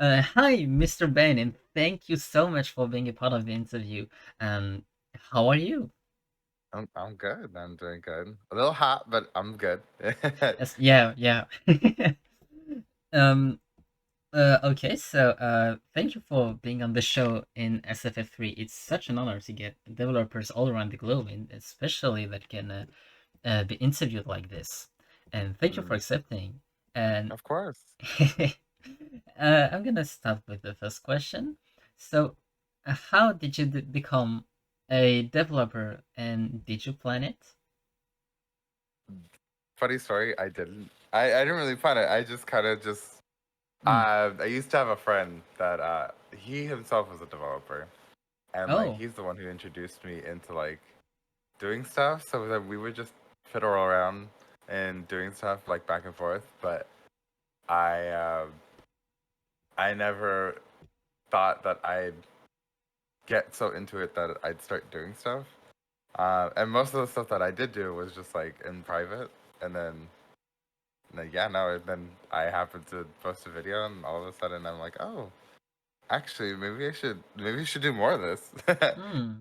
Hi, Mr. Bane, and thank you so much for being a part of the interview. Um, how are you? I'm good. I'm doing good. A little hot, but I'm good. Yeah, yeah. um, okay, so thank you for being on the show in SFF3. It's such an honor to get developers all around the globe, and especially that can be interviewed like this. And thank you for Mm, accepting. And of course. I'm gonna start with the first question. So, how did you become a developer, and did you plan it? Funny story. I didn't really plan it. I just kind of just. Mm. I used to have a friend that he himself was a developer, and like Oh, he's the one who introduced me into like doing stuff. So that we would just fiddle around and doing stuff like back and forth. But I uh, I never thought that I'd get so into it that I'd start doing stuff. And most of the stuff that I did do was just like in private, and yeah, no, and then I happened to post a video, and all of a sudden I'm like, oh, actually, maybe I should do more of this. hmm.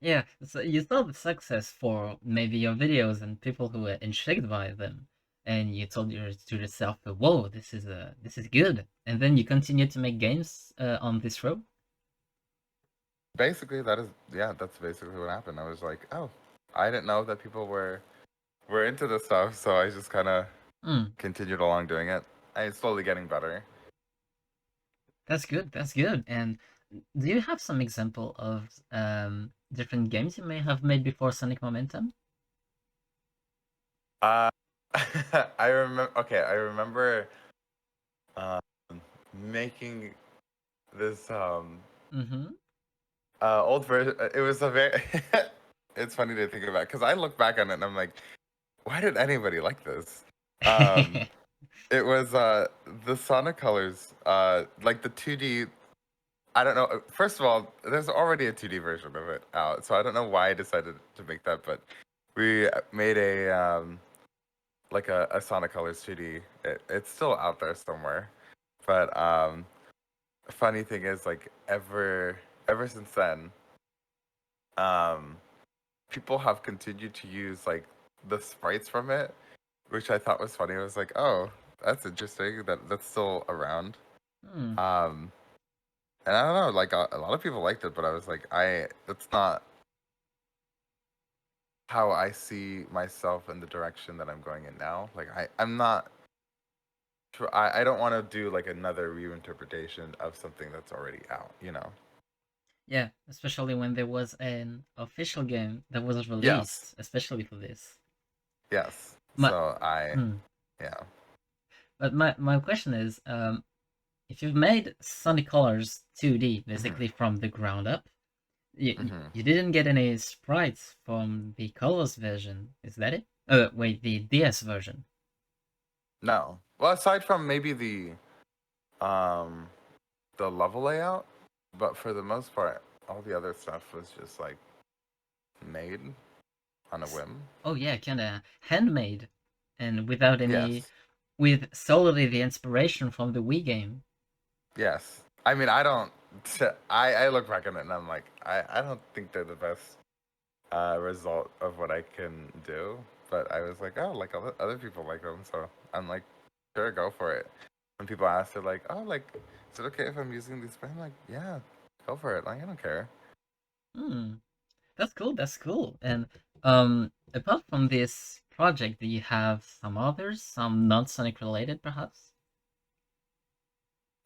Yeah. So you saw the success for maybe your videos and people who were intrigued by them, and you told to yourself, "Whoa, this is good." And then you continue to make games on this road. Basically, that's basically what happened. I was like, oh, I didn't know that people were into this stuff, so I just kind of Hmm. continued along doing it. And it's slowly getting better. That's good. That's good. And do you have some example of different games you may have made before Sonic Momentum? Uh, I remember. Okay, I remember um, making this Mm-hmm. old version. It was a very. It's funny to think about because I look back on it and I'm like, why did anybody like this? Um, it was the Sonic colors, like the 2D. I don't know. First of all, there's already a 2D version of it out, so I don't know why I decided to make that, but we made a like a Sonic Colors 2D. It's still out there somewhere, but funny thing is, like ever since then, um, people have continued to use like the sprites from it, which I thought was funny. I was like, oh, that's interesting that that's still around. Hmm. Um, and I don't know, like a lot of people liked it, but I was like, that's not how I see myself in the direction that I'm going in now. Like I'm not. I don't want to do like another reinterpretation of something that's already out. You know. Yeah, especially when there was an official game that was Yes. released, especially for this. Yes. My, So hmm. yeah. But my question is, if you've made Sonic Colors 2D Hmm. basically from the ground up, Hmm. you didn't get any sprites from the Colors version, is that it? Wait, the DS version. No. Well, aside from maybe um the level layout, but for the most part, all the other stuff was just like made on a whim. Oh yeah, kind of handmade, and without any, Yes. with solely the inspiration from the Wii game. Yes. I mean, I don't. I look back on it and I'm like, I don't think they're the best result of what I can do. But I was like, oh, like other people like them, so I'm like, sure, go for it. When people ask, they're like, oh, like, is it okay if I'm using these? I'm like, yeah, go for it. Like, I don't care. Hmm, that's cool. That's cool. And apart from this project, do you have some others, some non-Sonic related, perhaps?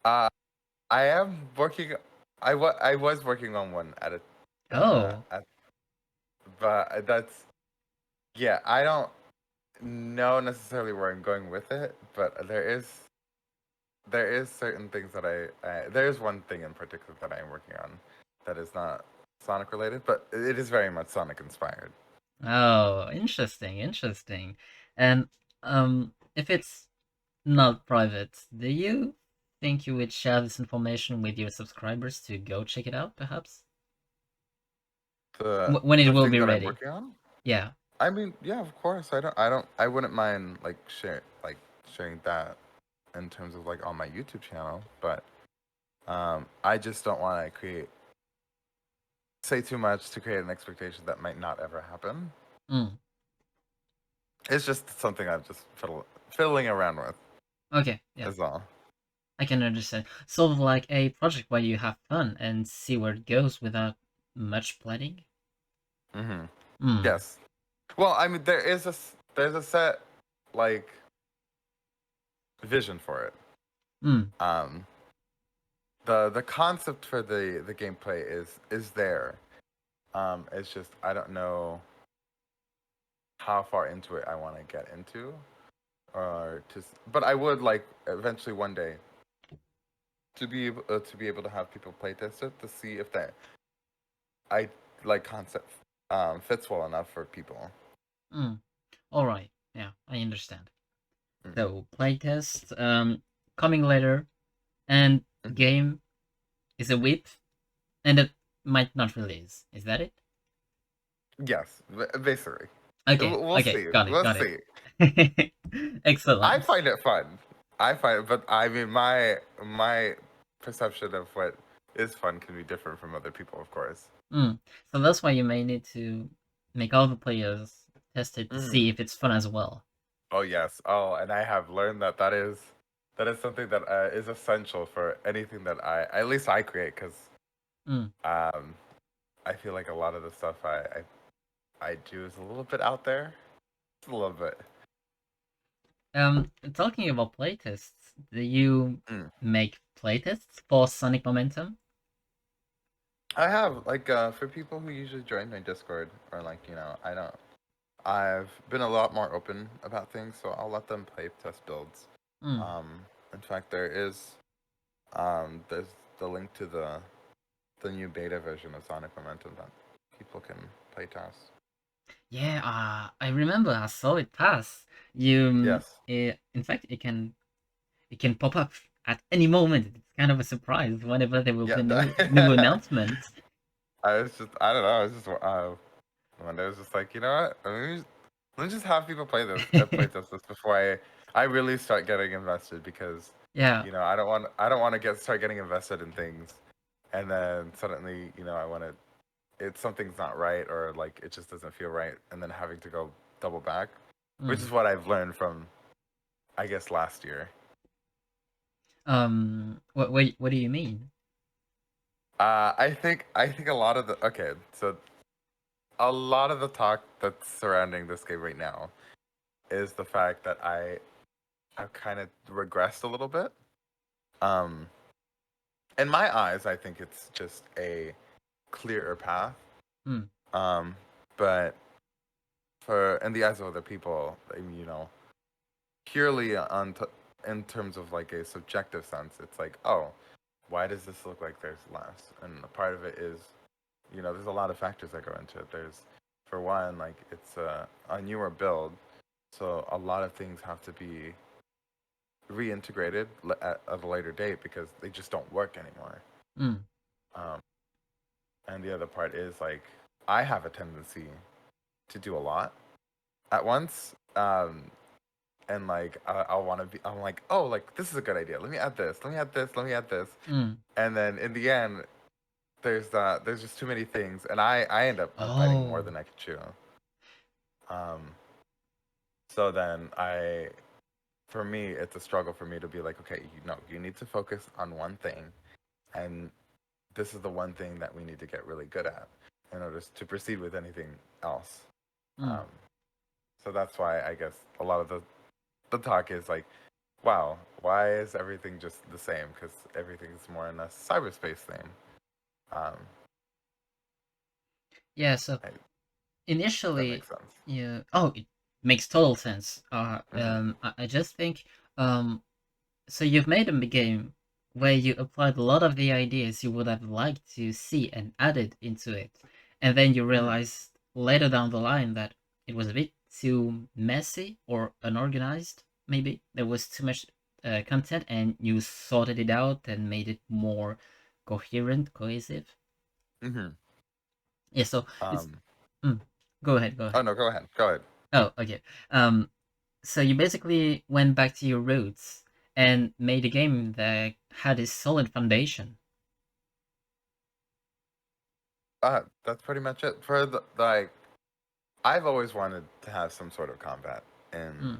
Uh, I am working. I was working on one Oh, at, but that's yeah. I don't know necessarily where I'm going with it, but there is certain things that there is one thing in particular that I am working on that is not Sonic related, but it is very much Sonic inspired. oh, interesting, interesting. And if it's not private, do you think you would share this information with your subscribers to go check it out, perhaps? When it The will thing be that I'm ready. working on. Yeah. I mean, yeah, of course. I wouldn't mind like sharing that in terms of like on my YouTube channel, but I just don't want to say too much to create an expectation that might not ever happen. Mm. It's just something I'm just fiddling around with. Okay, yeah, Is all. I can understand. Sort of like a project where you have fun and see where it goes without much planning. Mm-hmm. Mm. Yes. Well, I mean, there's a set like vision for it. Mm. Um, the concept for the gameplay is there. It's just I don't know how far into it I want to get into, but I would like eventually one day to be able to have people play test it to see if that I like concept fits well enough for people. Mm. All right. Yeah, I understand. Mm. So playtest coming later, and Mm-hmm. game is a whip, and it might not release. Is that it? Yes, basically. Okay. We'll Okay. see. Got it. We'll Got see. it. I Excellent. find it fun. But I mean, my perception of what is fun can be different from other people, of course. Mm. So that's why you may need to make all the players test it to Mm-hmm. see if it's fun as well. Oh yes. Oh, and I have learned that that is something that is essential for anything that at least I create, because Mm. um, I feel like a lot of the stuff I do is a little bit out there. Just a little bit. Talking about playtests, do you Mm. make playtests for Sonic Momentum? I have like for people who usually join my Discord, or like I don't. I've been a lot more open about things, so I'll let them play test builds. Mm. Um, in fact, there's the link to the new beta version of Sonic Momentum that people can play test. Yeah, I remember I saw it pass. You, Yes. in fact, it can pop up at any moment. It's kind of a surprise whenever there will Yeah. be new announcements. I don't know. I was just one day I was just like, you know what? Let me just have people play test this before I really start getting invested, because Yeah. I don't want to start getting invested in things, and then suddenly I want to it's something's not right, or like it just doesn't feel right, and then having to go double back, which Mm. is what I've learned from I guess last year. What do you mean? I think a lot of the okay, so a lot of the talk that's surrounding this game right now is the fact that I've kind of regressed a little bit. Um, in my eyes, I think it's just a clearer path. Mm. Um, but for in the eyes of other people, I mean, purely in terms of like a subjective sense, it's like, oh, why does this look like there's less? And a part of it is, there's a lot of factors that go into it. There's, for one, like it's a newer build, so a lot of things have to be reintegrated at a later date because they just don't work anymore. Mm. Um, and the other part is like I have a tendency to do a lot at once. And like I'll want to be, I'm like, oh, like this is a good idea. Let me add this. Let me add this. Let me add this. Mm. And then in the end, there's just too many things, and I end up biting more Oh. than I could chew. Um, so then for me, it's a struggle for me to be like, okay, you need to focus on one thing, and this is the one thing that we need to get really good at in order to proceed with anything else. Mm. Um, so that's why I guess a lot of the talk is like, wow, why is everything just the same? Because everything's more in a cyberspace thing. Um, Yeah. So I, that initially, makes sense. yeah. Oh, it makes total sense. Hmm. I just think so you've made a game where you applied a lot of the ideas you would have liked to see and added into it, and then you Hmm. realized later down the line that it was a bit too messy or unorganized. Maybe there was too much content, and you sorted it out and made it more coherent, cohesive. Hmm. Yeah. So it's Um, mm, go ahead. Go oh ahead. no, go ahead. Oh, okay. So you basically went back to your roots and made a game that had a solid foundation. That's pretty much it for the like. I've always wanted to have some sort of combat in Mm.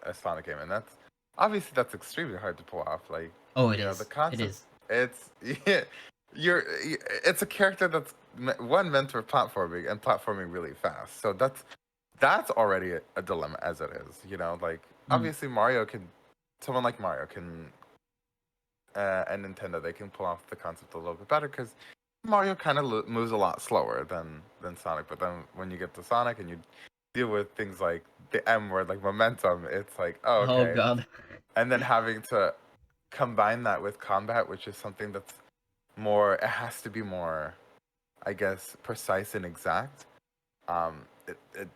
a Sonic game, and that's extremely hard to pull off. Like, Oh, it you know, the is. It concept. is. It's yeah, you're. It's a character that's one meant for platforming and platforming really fast. So that's already a dilemma as it is. You know, like Mm. obviously someone like Mario can, and Nintendo, they can pull off the concept a little bit better because Mario kind of moves a lot slower than Sonic. But then when you get to Sonic and you deal with things like the M word, like momentum, it's like, oh, Oh okay. God. And then having to combine that with combat, which is something that's more, it has to be more, I guess, precise and exact. Um, it it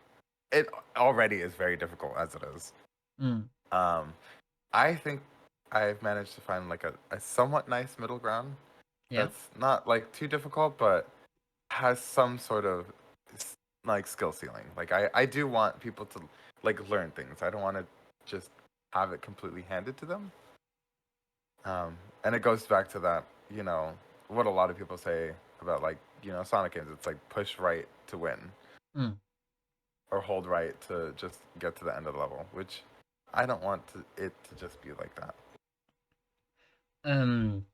it already is very difficult as it is. Mm. Um, I think I've managed to find like a somewhat nice middle ground Yeah. that's not like too difficult, but has some sort of like skill ceiling. Like I do want people to like learn things. I don't want to just have it completely handed to them. And it goes back to that, you know, what a lot of people say about like, you know, Sonic games. It's like push right to win Mm. or hold right to just get to the end of the level, which I don't want it to just be like that. Um,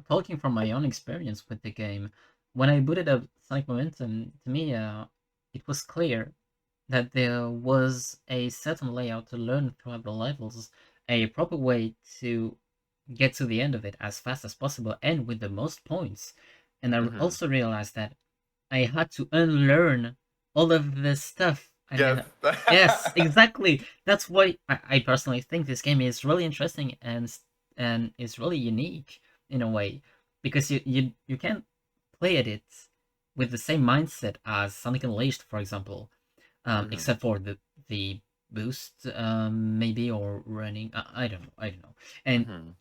Talking from my own experience with the game, when I booted up Sonic Momentum, to me, it was clear that there was a certain layout to learn throughout the levels, a proper way to get to the end of it as fast as possible and with the most points. And I Hmm. also realized that I had to unlearn all of this stuff. I Yes. mean, yes, exactly. That's why I personally think this game is really interesting and is really unique in a way because you can't play at it with the same mindset as Sonic Unleashed, for example, Hmm. except for the boost, maybe or running. I don't know. I don't know. And Hmm.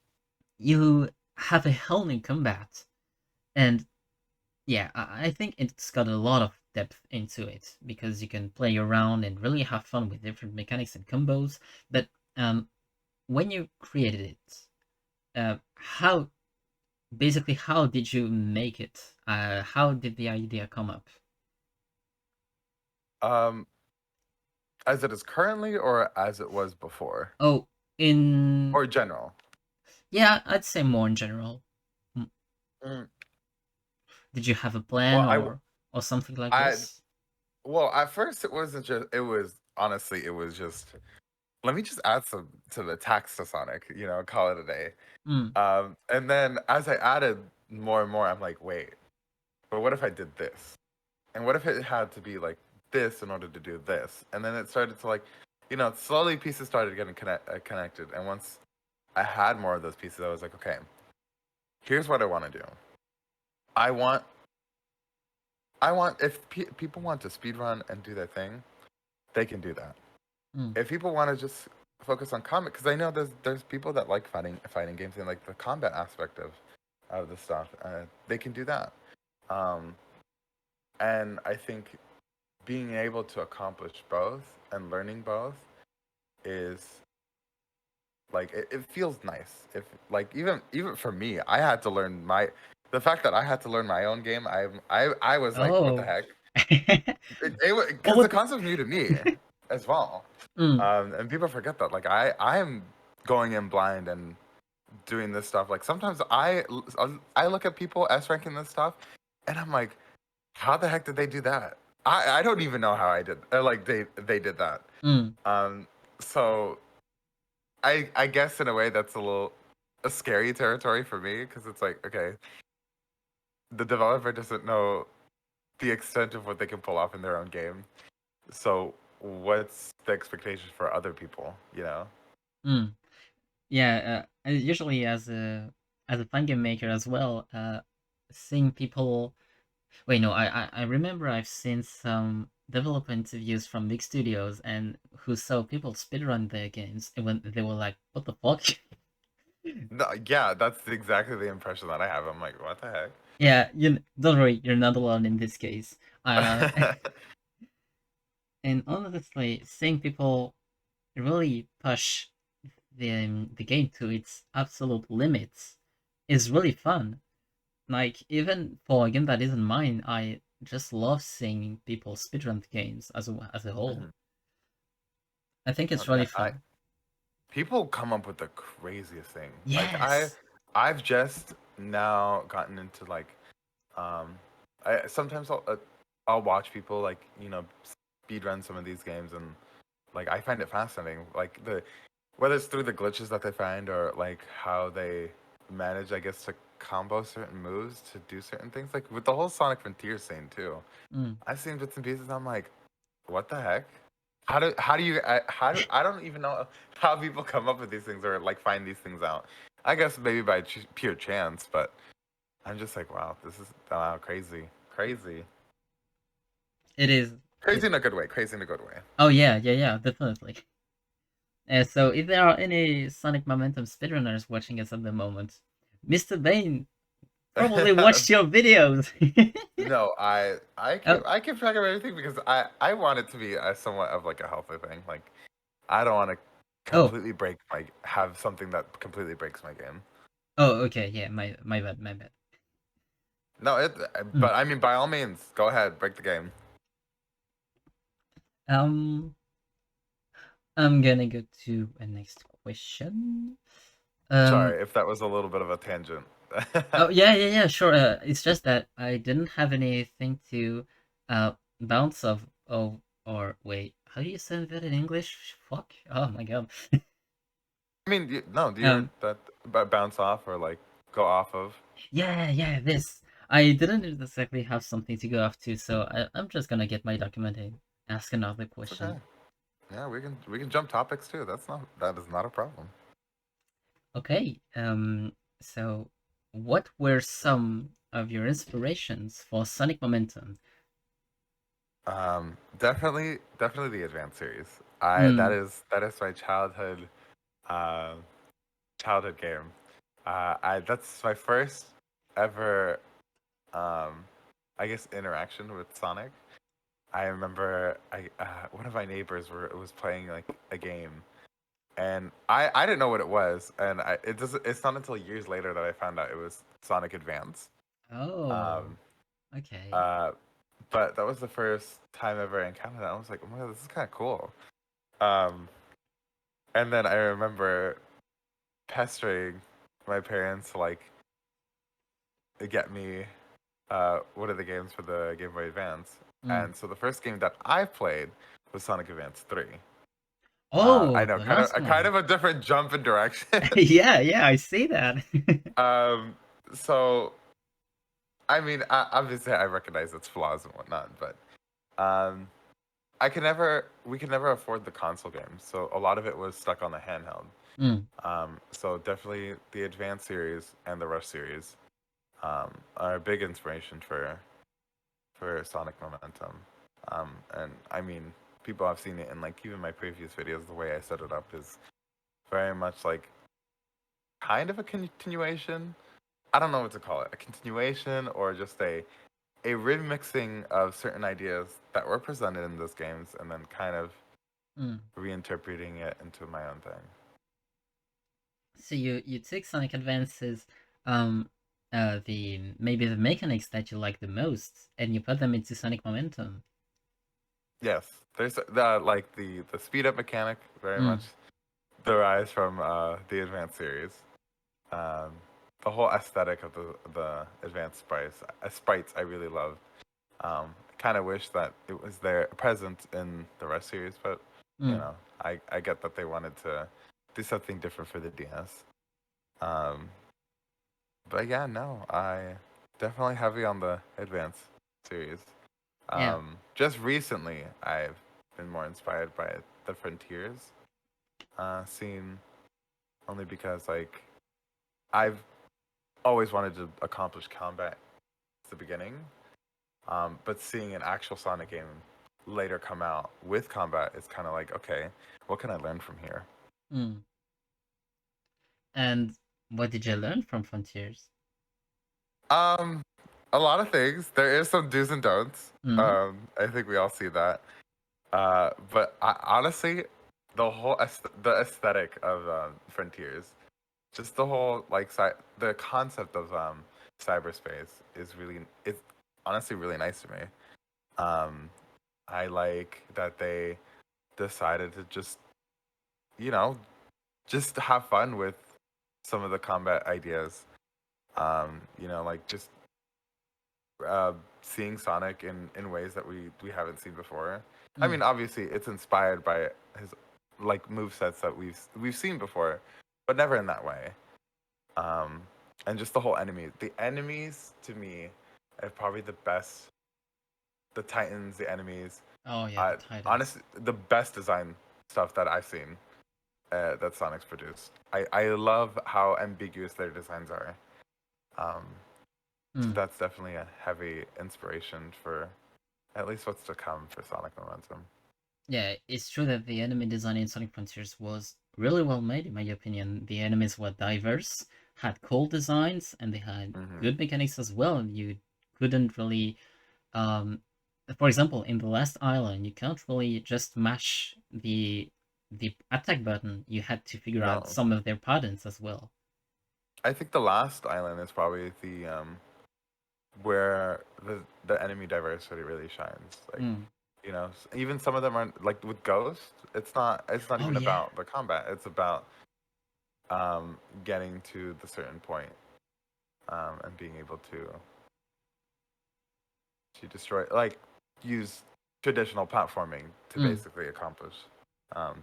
you have a whole new combat, and yeah, I think it's got a lot of depth into it because you can play around and really have fun with different mechanics and combos. But when you created it, how basically how did you make it? How did the idea come up? Um, as it is currently, or as it was before, Oh, in or general. yeah, I'd say more in general. Mm. Did you have a plan Well, or something like I, this? well, at first it wasn't just. It was honestly, it was just. Let me just add some to the tax to Sonic. You know, call it a day. Mm, And then as I added more and more, I'm like, wait, but what if I did this? And what if it had to be like this in order to do this? And then it started to like, you know, slowly pieces started getting connected. And once I had more of those pieces, I was like, okay, here's what I want to do. I want, I want if people want to speedrun and do their thing, they can do that. mm, If people want to just focus on combat, because I know there's people that like fighting games and like the combat aspect of the stuff, they can do that. Um, and I think being able to accomplish both and learning both is like it feels nice. If like even for me, I had to learn my the fact that I had to learn my own game. I was like, what the oh. heck? Well, Because the what? concept's new to me as well. Mm, And people forget that. Like I am going in blind and doing this stuff. Like sometimes I look at people S ranking this stuff, and I'm like, how the heck did they do that? I don't even know how I did. Like they did that. mm, Um, so I guess in a way that's a scary territory for me because it's like, okay, the developer doesn't know the extent of what they can pull off in their own game. So what's the expectation for other people? You know? mm. Yeah, usually as a fun game maker as well, seeing people. Wait, no, I remember I've seen some developer interviews from big studios and who saw people speedrun their games and when they were like, "What the fuck?" No, yeah, that's exactly the impression that I have. I'm like, what the Yeah, you don't worry, you're not alone in this case. heck? And honestly, seeing people really push the game to its absolute limits is really fun. Like even for a game that isn't mine, I just love seeing people speedrun games as a whole. Mhm. I think Oh, it's yeah, really fun. people come up with the craziest thing. Like Yes. I've just now gotten into like um I sometimes I'll watch people like, speed run some of these games, and like I find it fascinating. Like the whether it's through the glitches that they find, or like how they manage, I guess, to combo certain moves to do certain things. Like with the whole Sonic Frontier scene too. Mm. I've seen bits and pieces. I'm like, what the heck? How do I don't even know how people come up with these things, or like find these things out. I guess maybe by pure chance, but I'm just like, wow, this is crazy, crazy, It is. crazy in a good way, crazy in a good way. Oh yeah, yeah, yeah, definitely. So if there are any Sonic Momentum speedrunners watching us at the moment, Mr. Bane probably watched your videos. No, Oh, I keep track of everything because I want it to be a somewhat of like a healthy thing. Like I don't want to oh, completely have something that completely breaks my game. oh. Okay, yeah, my bad, my bad. No, Mm. but I mean, by all means, go ahead, break the game. Um, I'm gonna go to a next question. Um, Sorry if that was a little bit of a tangent. oh yeah, yeah, yeah, sure. It's just that I didn't have anything to bounce off. Oh, or wait, how do you say that in English? Fuck. Oh my god. I mean, no, do you Um, that bounce off or like go off of? yeah, yeah, this. I didn't exactly have something to go off to, so I'm just gonna get my document and ask another It's okay. question. Yeah, we can jump topics too. That is not a problem. Okay. So what were some of your inspirations for Sonic Momentum? Definitely the Advanced series. I Hmm. that is my uh, childhood game. I That's my first ever, um, I guess, interaction with Sonic. I remember one of my neighbors was playing like a game, and I didn't know what it was, and it's not until years later that I found out it was Sonic Advance. Oh, Um, okay. uh, but that was the first time ever I encountered it. I was like, oh my god, this is kind of cool. Um, and then I remember pestering my parents to like get me one of the games for the Game Boy Advance. Hmm. And so the first game that I played was Sonic Advance 3. I Oh, know, the last kind one. of a different jump in direction. Yeah, yeah, I see that. um, so I mean, obviously I recognize its flaws and whatnot, but um, we could never afford the console games, so a lot of it was stuck on the handheld. Mm, So definitely the Advance series and the Rush series are a big inspiration for Sonic Momentum. And I mean, people have seen it in like even my previous videos. The way I set it up is very much like kind of a continuation. I don't know what to call it, a continuation or just a remixing of certain ideas that were presented in those games, and then kind of mm. reinterpreting it into my own thing. So you took Sonic Advances, um, the maybe the mechanics that you like the most, and you put them into Sonic Momentum. Yes, there's the speed up mechanic very much Mm, derives from the Advanced series. Um, the whole aesthetic of the advanced sprites I really love. Kind of wish that it was there present in the Rush series, but you mm. know, I get that they wanted to do something different for the DS. Um, but yeah, no, I definitely heavy on the advanced series. Yeah. Just recently, I've been more inspired by the Frontiers scene, only because like I've always wanted to accomplish combat at the beginning. But seeing an actual Sonic game later come out with combat is kind of like, okay, what can I learn from here? Mm. And what did you learn from Frontiers? Um, a lot of things. There is some do's and don'ts. Mm, I think we all see that. But honestly, the aesthetic of Frontiers, just the whole like the concept of cyberspace is really it's honestly really nice to me. Um, I like that they decided to just you know just have fun with some of the combat ideas. Like just uh, seeing Sonic in ways that we haven't seen before. I Mm. mean, obviously, it's inspired by his like move sets that we've seen before, but never in that way. Um, and just the whole enemies. The enemies to me are probably the best. The Titans, the enemies. Oh yeah, the Honestly, Titans. the best design stuff that I've seen that Sonic's produced. I love how ambiguous their designs are. Um, so Mm. that's definitely a heavy inspiration for at least what's to come for Sonic Momentum. Yeah, it's true that the enemy design in Sonic Frontiers was really well made, in my opinion. The enemies were diverse, had cool designs, and they had Hmm. good mechanics as well. You couldn't really, um, for example, in the last island, you can't really just mash the attack button. You had to figure out No, some of their patterns as well. I think the last island is probably the where the enemy diversity really shines. Like, Mm. even some of them aren't like with Ghost. It's not Oh even yeah. about the combat. It's about getting to the certain point and being able to destroy like use traditional platforming to Mm. basically accomplish um,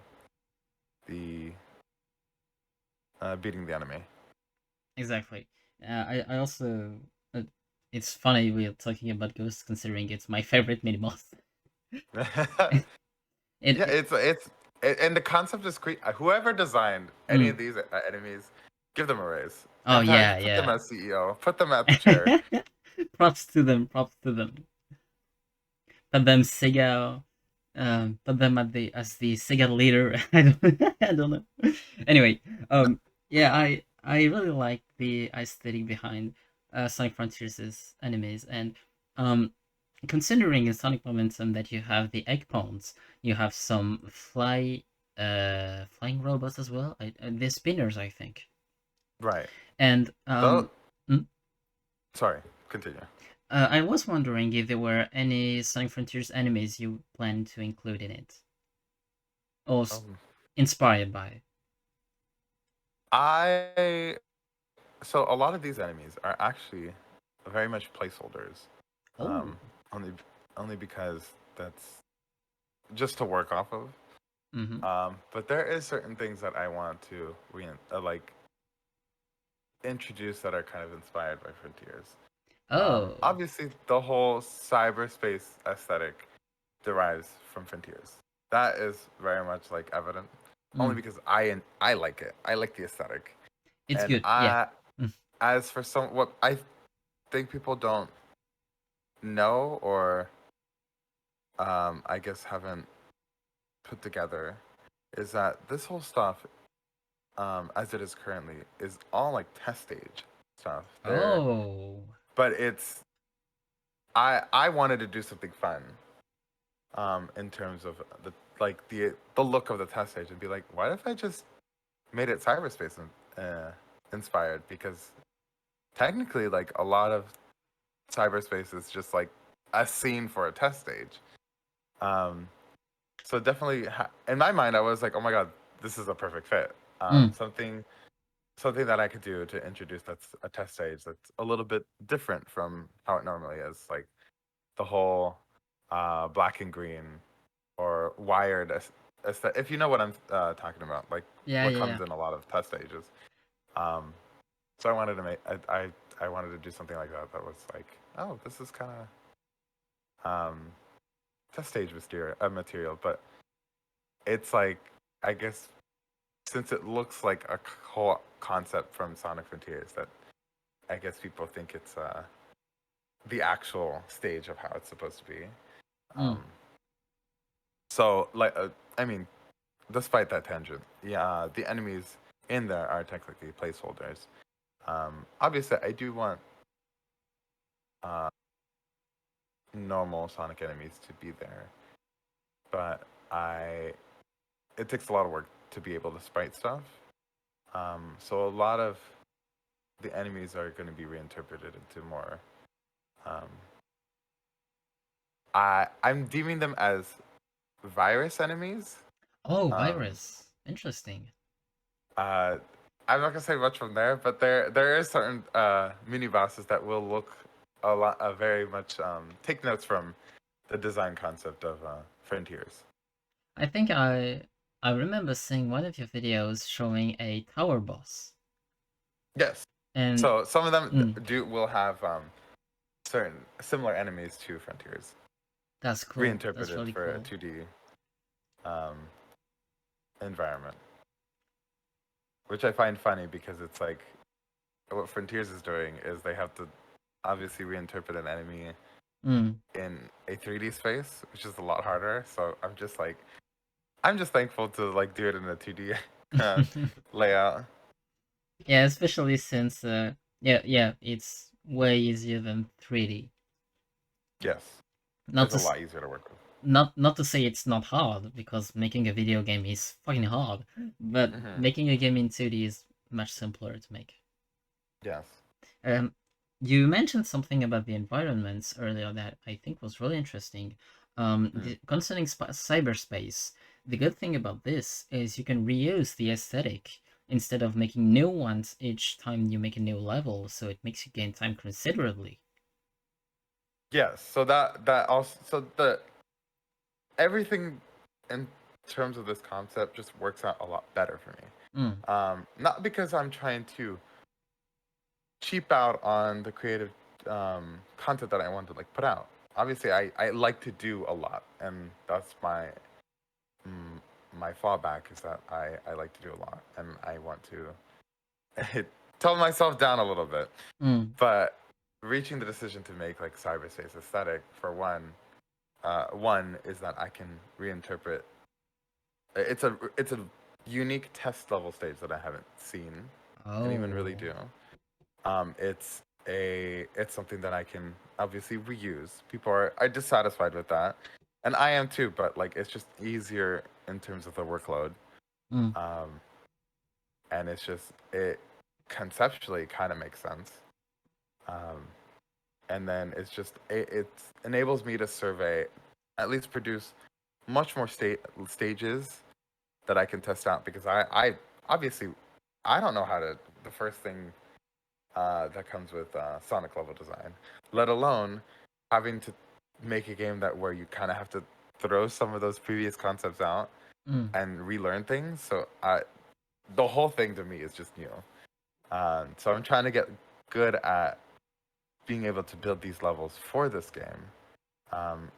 the beating the enemy. Exactly. I also. It's funny we are talking about Ghost, considering it's my favorite mini boss. Yeah, it and the concept is whoever designed any mm. of these enemies, give them a raise. Oh In yeah, fact, put them yeah. as CEO, put them at the chair. Props to them, props to them. Put them Sega, put them at the as the Sega leader. I don't know. Anyway, yeah, I really like the aesthetic behind Sonic Frontiers' enemies, and um, considering in Sonic Momentum that you have the egg pawns, you have some flying robots as well. They're spinners, I think, Right. and Though, mm, sorry, continue. I was wondering if there were any Sonic Frontiers enemies you plan to include in it, or Um, inspired by. I so a lot of these enemies are actually very much placeholders. Oh. Um, only only because that's just to work off of. Mm-hmm. But there is certain things that I want to like introduce that are kind of inspired by Frontiers. Oh. Obviously, the whole cyberspace aesthetic derives from Frontiers. That is very much like evident, only Mm. because I like it. I like the aesthetic, It's and good. Yeah. Mm. as for some what I think people don't know or I guess haven't put together is that this whole stuff, as it is currently, is all like test stage stuff. Oh. But I wanted to do something fun in terms of the look of the test stage and be like, what if I just made it cyberspace inspired? Because technically, like a lot of cyberspace is just like a scene for a test stage. Um, so definitely, in my mind, I was like, oh my god, this is a perfect fit. Mm. Something that I could do to introduce that's a test stage that's a little bit different from how it normally is. Like the whole black and green or wired if you know what I'm talking about, like Yeah. what Yeah. Yeah. comes in a lot of test stages. Um, so I wanted to make I wanted to do something like that that was like, oh, this is kind of test stage material, but it's like I guess since it looks like a whole concept from Sonic Frontiers, that I guess people think it's the actual stage of how it's supposed to be. Mm. Um, so like I mean, despite that tangent, yeah, the enemies in there are technically placeholders. Obviously, I do want uh, normal Sonic enemies to be there, but I it takes a lot of work to be able to sprite stuff. So a lot of the enemies are going to be reinterpreted into more. Um, I'm deeming them as virus enemies. Oh, Um, virus. Interesting. uh, I'm not gonna say much from there, but there is certain mini bosses that will look a lot, very much take notes from the design concept of Frontiers. I think I remember seeing one of your videos showing a tower boss, Yes. and So some of them mm, will have certain similar enemies to Frontiers, that's cool. That's reinterpreted really for a cool. 2D um, environment, which I find funny because it's like what Frontiers is doing is they have to obviously reinterpret an enemy Mm. in a 3D space, which is a lot harder. So I'm just thankful to like do it in a 2D uh, layout. Yeah, especially since yeah, it's way easier than 3D. Yes, Not it's to a s- lot easier to work with. not to say it's not hard, because making a video game is fucking hard, but Hmm. making a game in 2D is much simpler to make. Yes. Um, you mentioned something about the environments earlier that I think was really interesting. Mm. Concerning cyberspace, the good thing about this is you can reuse the aesthetic instead of making new ones each time you make a new level, so it makes you gain time considerably. Yes. So that also so the everything in terms of this concept just works out a lot better for me. Mm. Not because I'm trying to cheap out on the creative content that I want to like put out. Obviously, I like to do a lot, and that's mm, my fallback is that I like to do a lot, and I want to tone myself down a little bit. Mm. But reaching the decision to make like cyberspace aesthetic for one is that I can reinterpret. It's a unique test level stage that I haven't seen anyone really Oh. do. It's something that I can obviously reuse. People are dissatisfied with that, and I am too. But like, it's just easier in terms of the workload, Mm. um, and it conceptually kind of makes sense. Um, and then it enables me to survey, at least produce much more stages that I can test out because I obviously I don't know how to the first thing that comes with Sonic level design, let alone having to make a game that where you kind of have to throw some of those previous concepts out Mm. and relearn things. So the whole thing to me is just new. So I'm trying to get good at being able to build these levels for this game,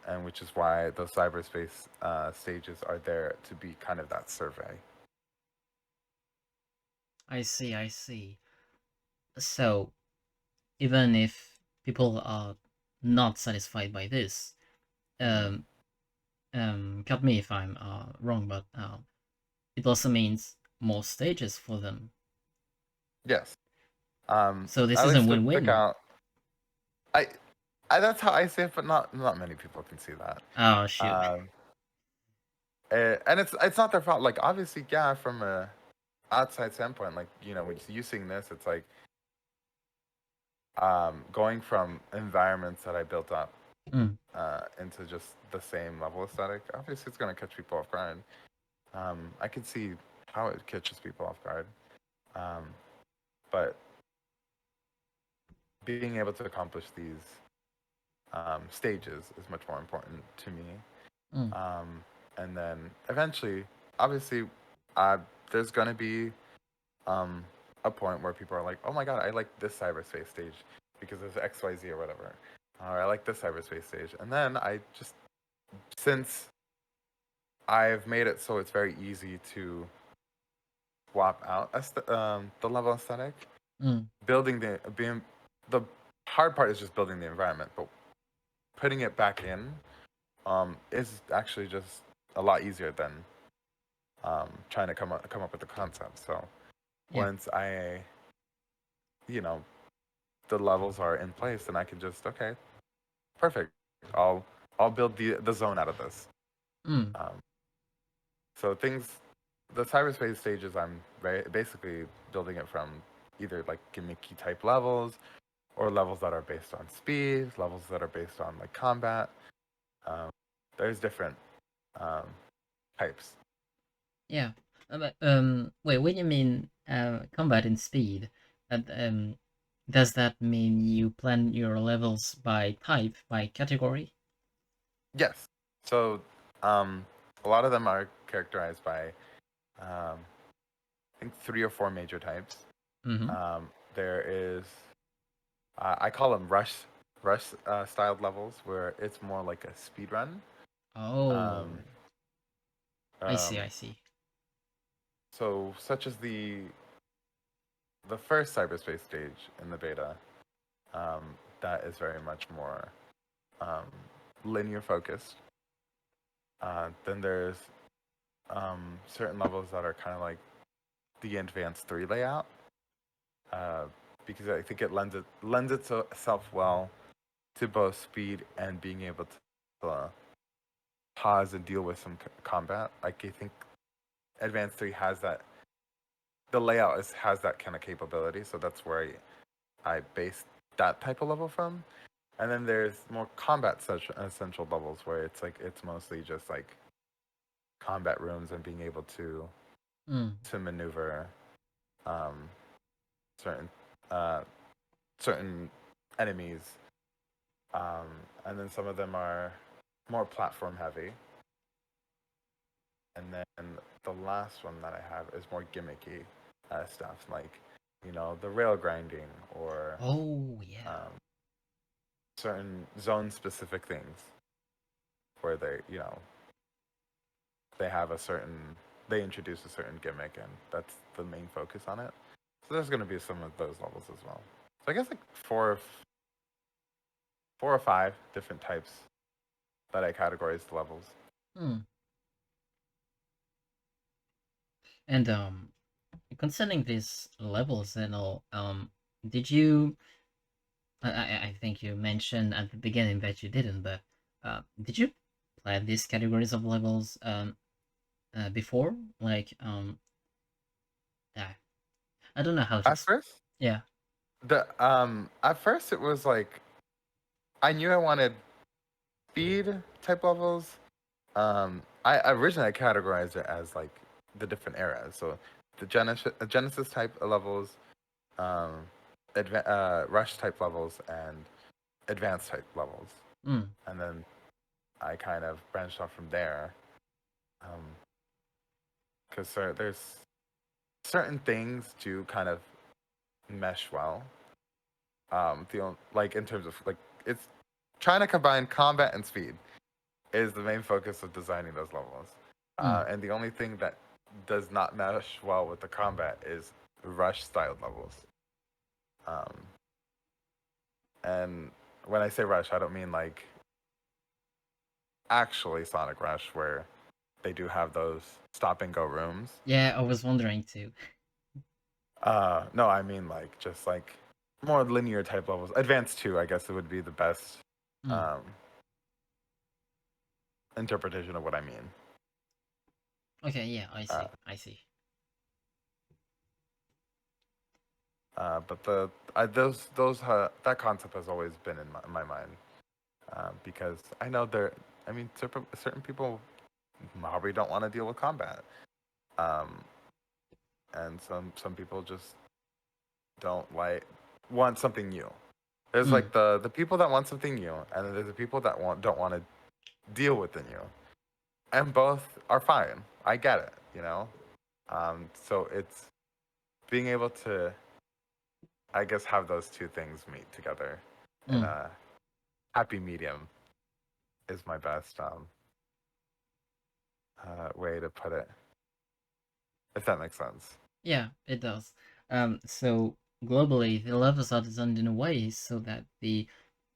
and which is why those cyberspace stages are there to be kind of that survey. I see, I see. So, even if people are not satisfied by this, Hmm. um, cut me if I'm wrong, but it also means more stages for them. Yes. So this At is a least to pick win-win. out. I, that's how I see it, but not many people can see that. Oh shoot. Um, and it's not their fault. Like obviously, yeah, from a outside standpoint, like when you seeing this, it's like going from environments that I built up Mm. into just the same level aesthetic. Obviously, it's gonna catch people off guard. I can see how it catches people off guard, um, but being able to accomplish these stages is much more important to me. Mm. Um, and then eventually, obviously, there's gonna be um, a point where people are like, "Oh my god, I like this cyberspace stage because of X, Y, Z or whatever," or "I like this cyberspace stage." And then since I've made it so it's very easy to swap out the level aesthetic, Mm. being the hard part is just building the environment, but putting it back in is actually just a lot easier than trying to come up with the concept. So Yeah. once you know, the levels are in place, then I can just okay, perfect. I'll I'll build the zone out of this. Mm. Um, so things the cyberspace stages, I'm basically building it from either like gimmicky type levels or levels that are based on speed, levels that are based on like combat. Um, there's different um, types. Yeah. Wait, what do you mean combat and speed? And does that mean you plan your levels by type, by category? Yes. So um, a lot of them are characterized by I think 3 or 4 major types. Mm-hmm. There is I call them rush styled levels where it's more like a speed run. Um, Oh, I see, um, I see. so such as the first cyberspace stage in the beta, um, that is very much more um, linear focused. Then there's certain levels that are kind of like the advanced 3 layout, uh, because I think it lends itself well to both speed and being able to pause and deal with some combat. Like I think Advanced 3 has that. The layout has that kind of capability, so that's where I based that type of level from. And then there's more combat such essential levels where it's mostly just like combat rooms and being able Mm. to maneuver um, certain uh, certain enemies, um, and then some of them are more platform heavy. And then the last one that I have is more gimmicky stuff, like the rail grinding or Oh, yeah. um, certain zone specific things where they have a certain they introduce a certain gimmick and that's the main focus on it. So there's going to be some of those levels as well. So I guess like four or five different types that I categorize the levels. Hmm. And concerning these levels and all, did you? I think you mentioned at the beginning that you didn't, but did you plan these categories of levels before? Like I I don't know how to. At first, Yeah. the at first it was like I knew I wanted speed type levels. I originally I categorized it as like the different eras. So the Genesis type levels, um, rush type levels, and advanced type levels. Mm. And then I kind of branched off from there, because there's certain things to kind of mesh well. Like in terms of like it's trying to combine combat and speed is the main focus of designing those levels. Mm. And the only thing that does not mesh well with the combat is rush styled levels. Um, and when I say rush, I don't mean like actually Sonic Rush, where they do have those stop and go rooms. Yeah, I was wondering too. No, I mean like just like more linear type levels. Advanced 2, I guess it would be the best Mm. um, interpretation of what I mean. Okay, yeah, I Uh, see. I see. but that concept has always been in my mind, because I know I mean, certain people probably don't want to deal with combat, um, and some people just don't want something new. There's Mm. like the people that want something new, and then there's the people that don't want to deal with the new, and both are fine. I get it, you know. So it's being able to, I guess, have those two things meet together in Mm. a happy medium is my best way to put it, if that makes sense. Yeah, it does. So globally, the levels are designed in a way so that the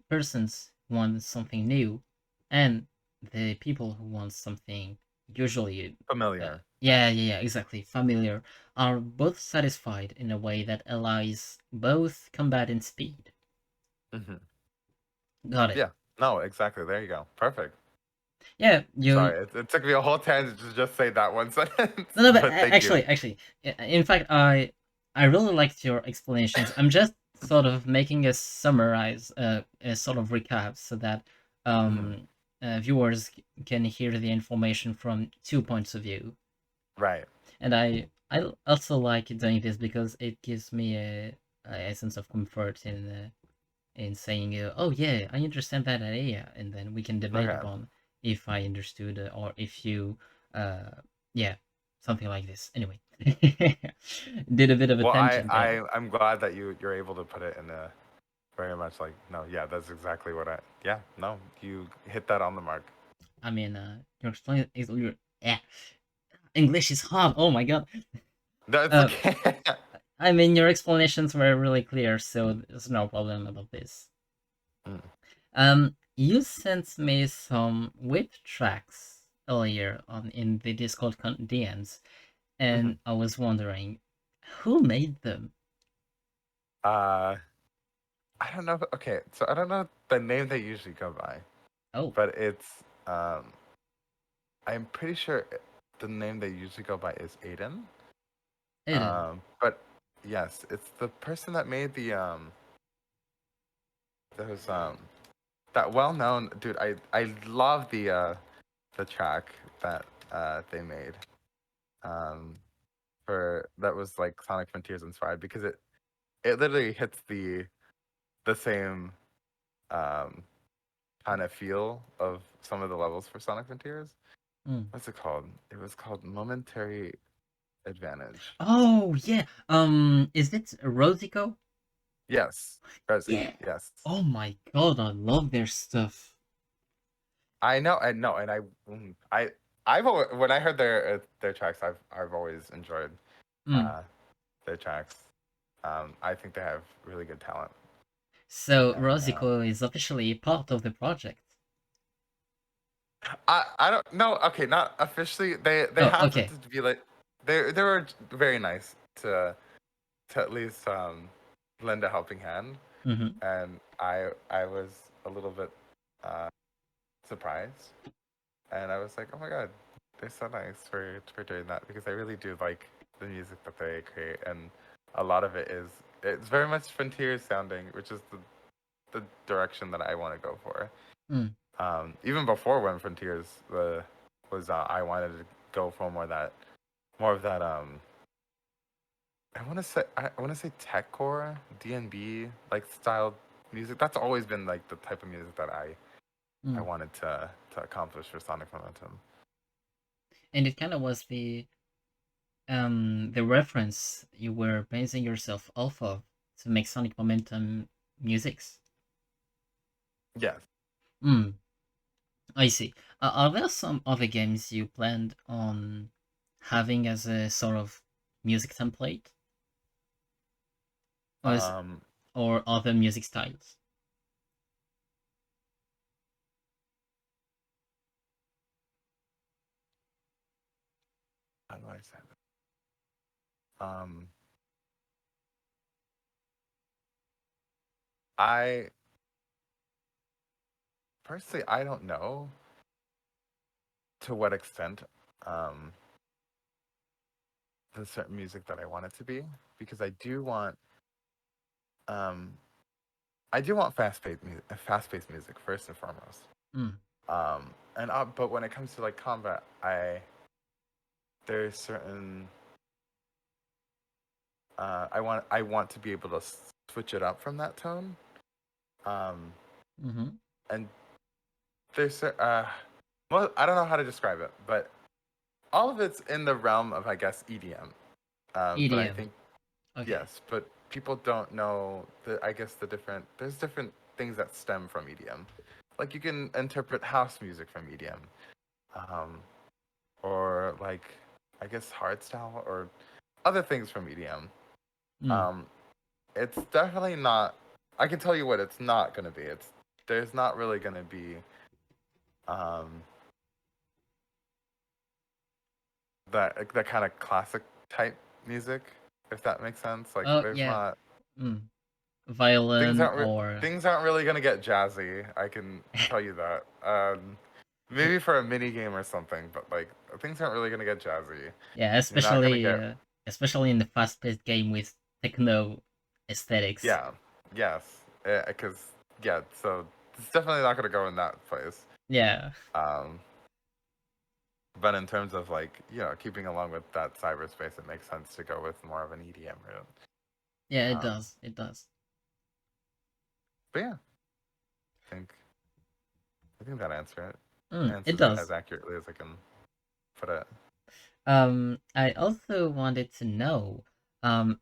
persons who want something new and the people who want something usually Familiar. yeah, exactly, familiar, are both satisfied in a way that allows both combat and speed. Hmm. Got it. Yeah. No, exactly. There you go. Perfect. Yeah, you. Sorry, it took me a whole tangent to just say that one sentence, No, no, but but thank you. actually, in fact, I really liked your explanations. I'm just sort of making a summarize, a sort of recap, so that Mhm. um, viewers can hear the information from two points of view. Right. And I also like doing this because it gives me a sense of comfort in saying, oh yeah, I understand that idea, and then we can debate Okay. upon if I understood or if you, uh, yeah, something like this. Anyway, did a bit of a Well, tangent there. I'm glad that you're able to put it in a very much like, no, yeah, that's exactly what I, yeah, no, you hit that on the mark. I mean, your explain is your yeah, English is hard. Oh my god. That's Uh, okay. I mean, your explanations were really clear, so there's no problem about this. Mm, You sent me some whip tracks earlier on in the Discord DMs, mhm. and I was wondering who made them. Uh, I don't know. Okay, so I don't know the name they usually go by, Oh, but I'm pretty sure the name they usually go by is Aiden. Eden. But yes, it's the person that made those that well-known dude. I love the track that they made um for that was like Sonic Frontiers inspired because it literally hits the same um kind of feel of some of the levels for Sonic Frontiers. Mm. What's it called? It was called Momentary Advantage. Oh yeah. Is it Rosico? Yes, Resi. Yeah. Yes, Oh my god, I love their stuff. I know. I know, and I've always, when I heard their tracks, I've always enjoyed Mm. uh, their tracks. I think they have really good talent, So and Rosico is officially part of the project. I don't know. Okay, not officially. They Oh, happened okay. to be like they were very nice to at least lend a helping hand, Mm-hmm. and I was a little bit uh, surprised, and I was like, oh my god, they're so nice for doing that because I really do like the music that they create, and a lot of it is it's very much frontier sounding, which is the direction that I want to go for. Mm. Even before when Frontiers was I wanted to go for more of that I want to say techcore DNB like style music. That's always been like the type of music that I Mm. wanted to accomplish for Sonic Momentum. And it kind of was the reference you were basing yourself off of to make Sonic Momentum musics. Yes. Mm. I see. Are there some other games you planned on having as a sort of music template, or Um or other music styles? how do I say that? I personally I don't know to what extent um the certain music that I want it to be because um I do want fast-paced music first and foremost. Mm. And but when it comes to like combat, there's certain I want to be able to switch it up from that tone. Um, Mm-hmm. and there's well, I don't know how to describe it, but all of it's in the realm of I guess EDM. But I EDM. think Okay. yes, but people don't know the I guess there's different things that stem from EDM. Like you can interpret house music from EDM. Um, or like I guess hardstyle or other things from EDM. Mm. Um, it's definitely not. I can tell you what it's not gonna be. There's not really gonna be um, that kind of classic type music, if that makes sense. Like Oh there's yeah. not Mm. things Violin aren't or things aren't really gonna get jazzy. I can tell you that. maybe for a mini game or something, but like things aren't really gonna get jazzy. Yeah, You're not gonna get especially in the fast-paced game with techno aesthetics. yeah, yes, because yeah, so it's definitely not gonna go in that place. Yeah, Um, but in terms of like keeping along with that cyberspace, it makes sense to go with more of an EDM route. yeah, it Um, does. It does. but yeah, I think that It answers it as does. accurately as I can put it. I also wanted to know, on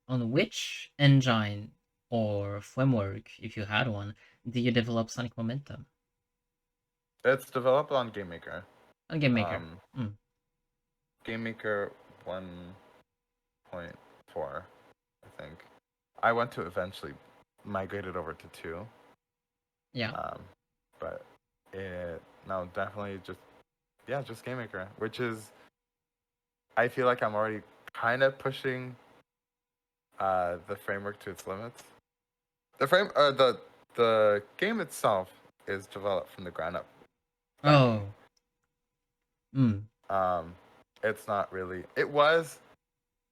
which engine or framework, if you had one, do you develop Sonic Momentum? It's developed on GameMaker. On Game Maker. Um, GameMaker 1.4, I think. I went to eventually migrated over to 2. Yeah. Um, but no, definitely just GameMaker, which is I feel like I'm already kind of pushing the framework to its limits. The game itself is developed from the ground up by me. Oh. Mm. Um, it's not really. It was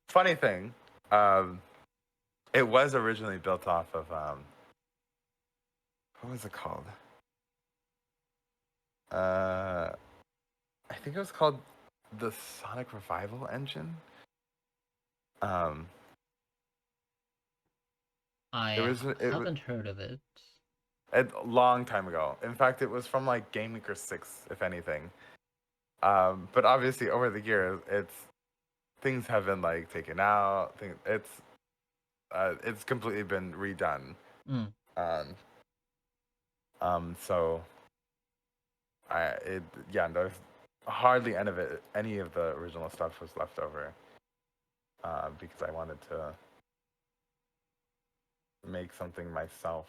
funny thing. Um, it was originally built off of what was it called? I think it was called the Sonic Revival engine. Um, it I was it was haven't heard of it. a long time ago. In fact, it was from like Game Maker 6, if anything. But obviously, over the years, things have been like taken out. It's completely been redone. Mm. Um, so there's hardly any of the original stuff was left over because I wanted to make something myself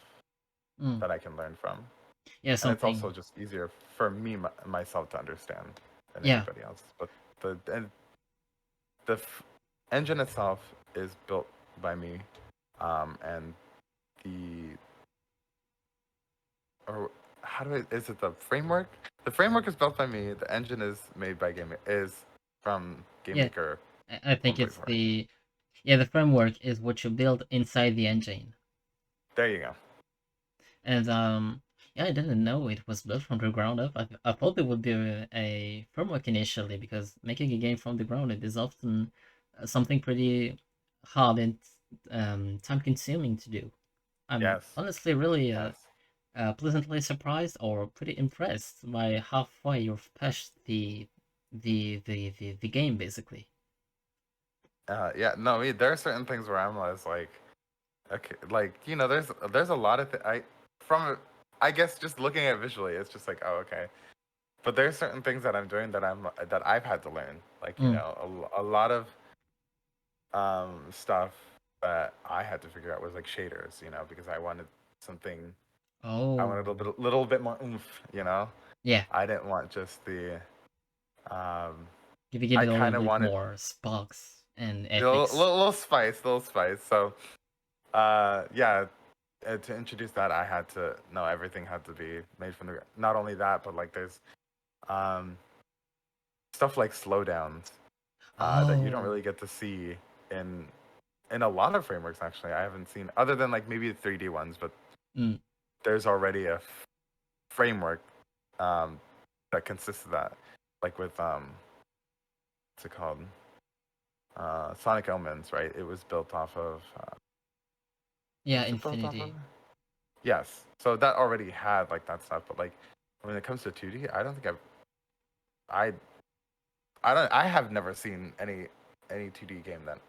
Mm. that I can learn from, Yeah, and it's also something. just easier for me myself to understand than Yeah. anybody else. But the engine itself is built by me, and the or how do I is it the framework? The framework is built by me. The engine is made by is from Game Yeah. Maker I think it's 1.4. the framework is what you build inside the engine. There you go. And yeah, I didn't know it was built from the ground up. I thought it would be a framework initially, because making a game from the ground it is often something pretty hard and time consuming to do. I'm Yes. honestly really Yes. pleasantly surprised or pretty impressed by how far you've pushed the game basically. Yeah. No. There are certain things where I'm always like, okay, like there's a lot of from I guess just looking at it visually, it's just like, oh, okay. But there's certain things that I'm doing that I've had to learn. Like Mm. a lot of stuff that I had to figure out was like shaders. Because I wanted something. I wanted Oh, little bit more oomph. yeah. I didn't want just the. Give I it a little kind of bit wanted more sparks and a little, ethics. little, little spice, little spice. So, yeah, to introduce that, I had to know everything had to be made from the. Not only that, but like there's um, stuff like slowdowns that you don't Oh. really get to see in a lot of frameworks. Actually, I haven't seen other than like maybe the 3D ones, but Mm. there's already a framework um, that consists of that. Like with what's it called? Sonic Omens, right? It was built off of. Yeah, Was it built off of? Infinity. Yes. So that already had like that stuff, but like when it comes to 2D, I don't think I I have never seen any 2D game that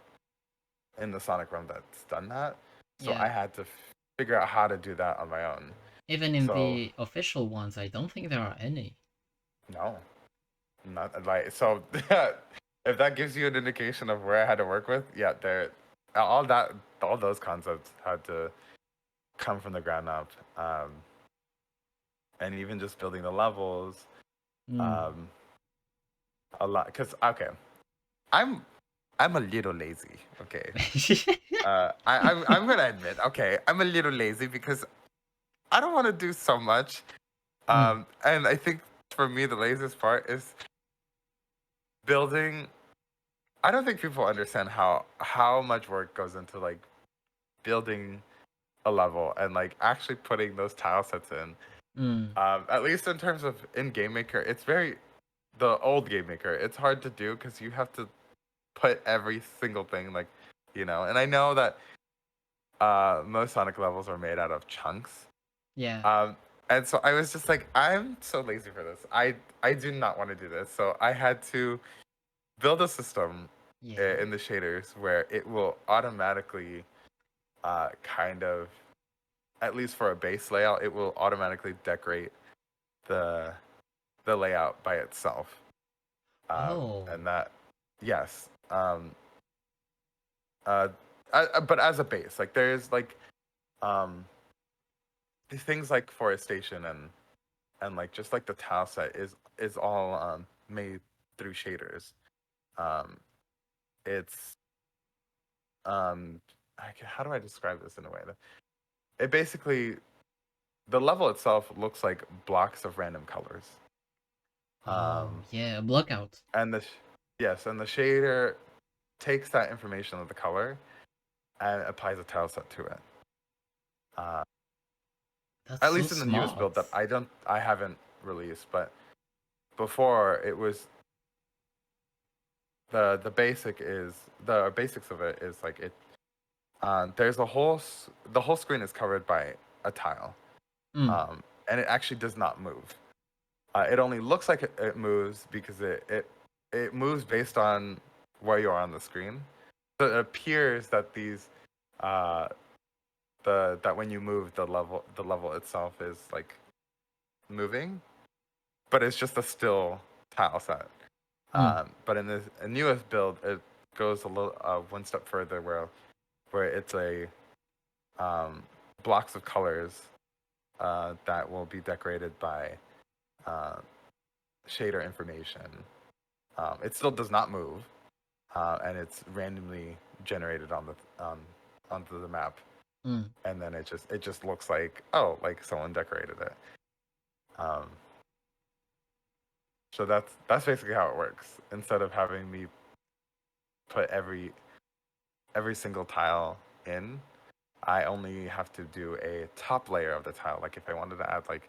in the Sonic realm that's done that. So I Yeah. had to figure out how to do that on my own. Even in So the official ones, I don't think there are any. no, not like so. If that gives you an indication of where I had to work with, yeah, there, all those concepts had to come from the ground up, and even just building the levels, Mm. um, a lot. Cause okay, I'm I'm a little lazy. Okay, I'm gonna admit. Okay, I'm a little lazy because I don't want to do so much. Mm. And I think for me, the laziest part is building. I don't think people understand how much work goes into like building a level and like actually putting those tile sets in. Mm. At least in terms of in Game Maker, it's very the old Game Maker. It's hard to do because you have to put every single thing like, And I know that most Sonic levels are made out of chunks. Yeah. And so I was just like, I'm so lazy for this. I do not want to do this. So I had to build a system Yeah. in the shaders where it will automatically kind of, at least for a base layout, it will automatically decorate the the layout by itself. Oh. And that, yes. Uh, but as a base, like there's like um, these things like forestation and like just like the tile set is all made through shaders. Um, it's how do I describe this in a way? It basically the level itself looks like blocks of random colors. Oh, Um, yeah, a blockout. and yes, and the shader takes that information of the color and applies a tile set to it. Uh, That's at so least in the newest smart. build that I haven't released, but before it was the basic is the basics of it is like it. There's the whole screen is covered by a tile, Mm. and it actually does not move. It only looks like it moves because it moves based on where you are on the screen. So it appears that these uh, that when you move the level itself is like moving, but it's just a still tile set. Mm. But in the newest build, it goes a little one step further, where it's a um, blocks of colors that will be decorated by uh, shader information. It still does not move, and it's randomly generated onto the map, Mm. and then it just looks like, oh, like someone decorated it. Um, so that's basically how it works. Instead of having me put every single tile in, I only have to do a top layer of the tile. Like if I wanted to add like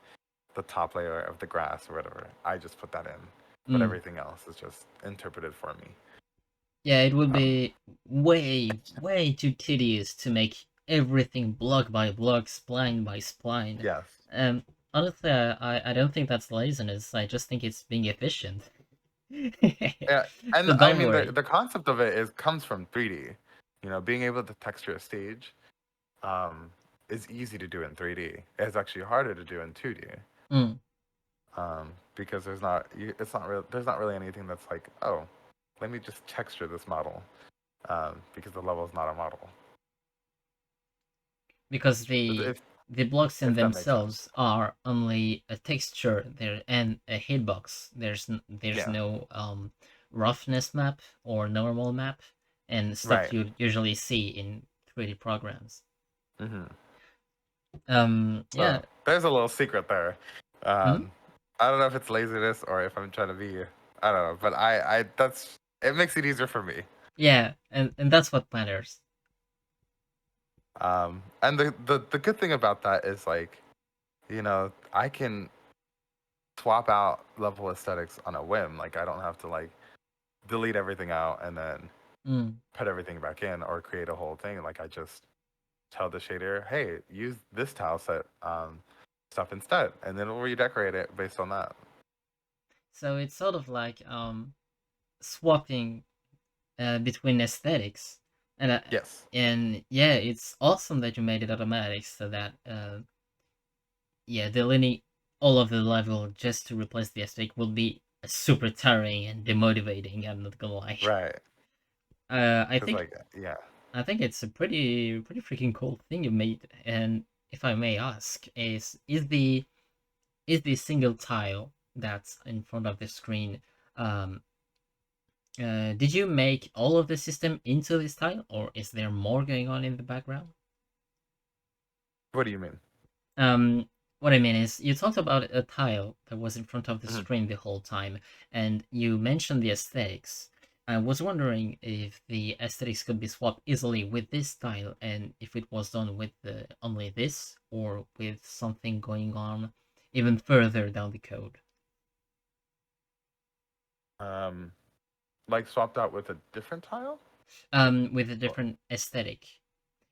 the top layer of the grass or whatever, I just put that in. But Mm. everything else is just interpreted for me. Yeah, it would Um, be way, way too tedious to make everything block by block, spline by spline. yes. Um, Honestly, I don't think that's laziness. I just think it's being efficient. Yeah, and So I don't mean worry. the concept of it is comes from 3D. Being able to texture a stage um, is easy to do in 3D. It's actually harder to do in 2D. Mm. Because it's not real. There's not really anything that's like, oh, let me just texture this model, because the level is not a model. Because If the blocks in if that makes sense. themselves are only a texture there and a hitbox. There's Yeah. no roughness map or normal map and stuff Right. you usually see in 3D programs. Hmm. Yeah. So there's a little secret there. Mhm. Um, I don't know if it's laziness or if I'm trying to be. I don't know, but I that's it makes it easier for me. Yeah, and that's what matters. And the good thing about that is like, I can swap out level aesthetics on a whim. Like I don't have to like delete everything out and then Mm. put everything back in or create a whole thing. Like I just tell the shader, hey, use this tile set stuff instead, and then it'll redecorate it based on that. So it's sort of like swapping between aesthetics, and Yes. yeah, it's awesome that you made it automatic so that yeah, deleting all of the level just to replace the aesthetic will be super tiring and demotivating. I'm not gonna lie. Right. I Because think like yeah. it's a pretty freaking cool thing you made. And if I may ask, is the single tile that's in front of the screen, um, did you make all of the system into this tile, or is there more going on in the background? What do you mean? Um, what I mean is, you talked about a tile that was in front of the Mhm. screen the whole time, and you mentioned the aesthetics. I was wondering if the aesthetics could be swapped easily with this tile, and if it was done with only this, or with something going on even further down the code. Um, like swapped out with a different tile. With a Well, different aesthetic.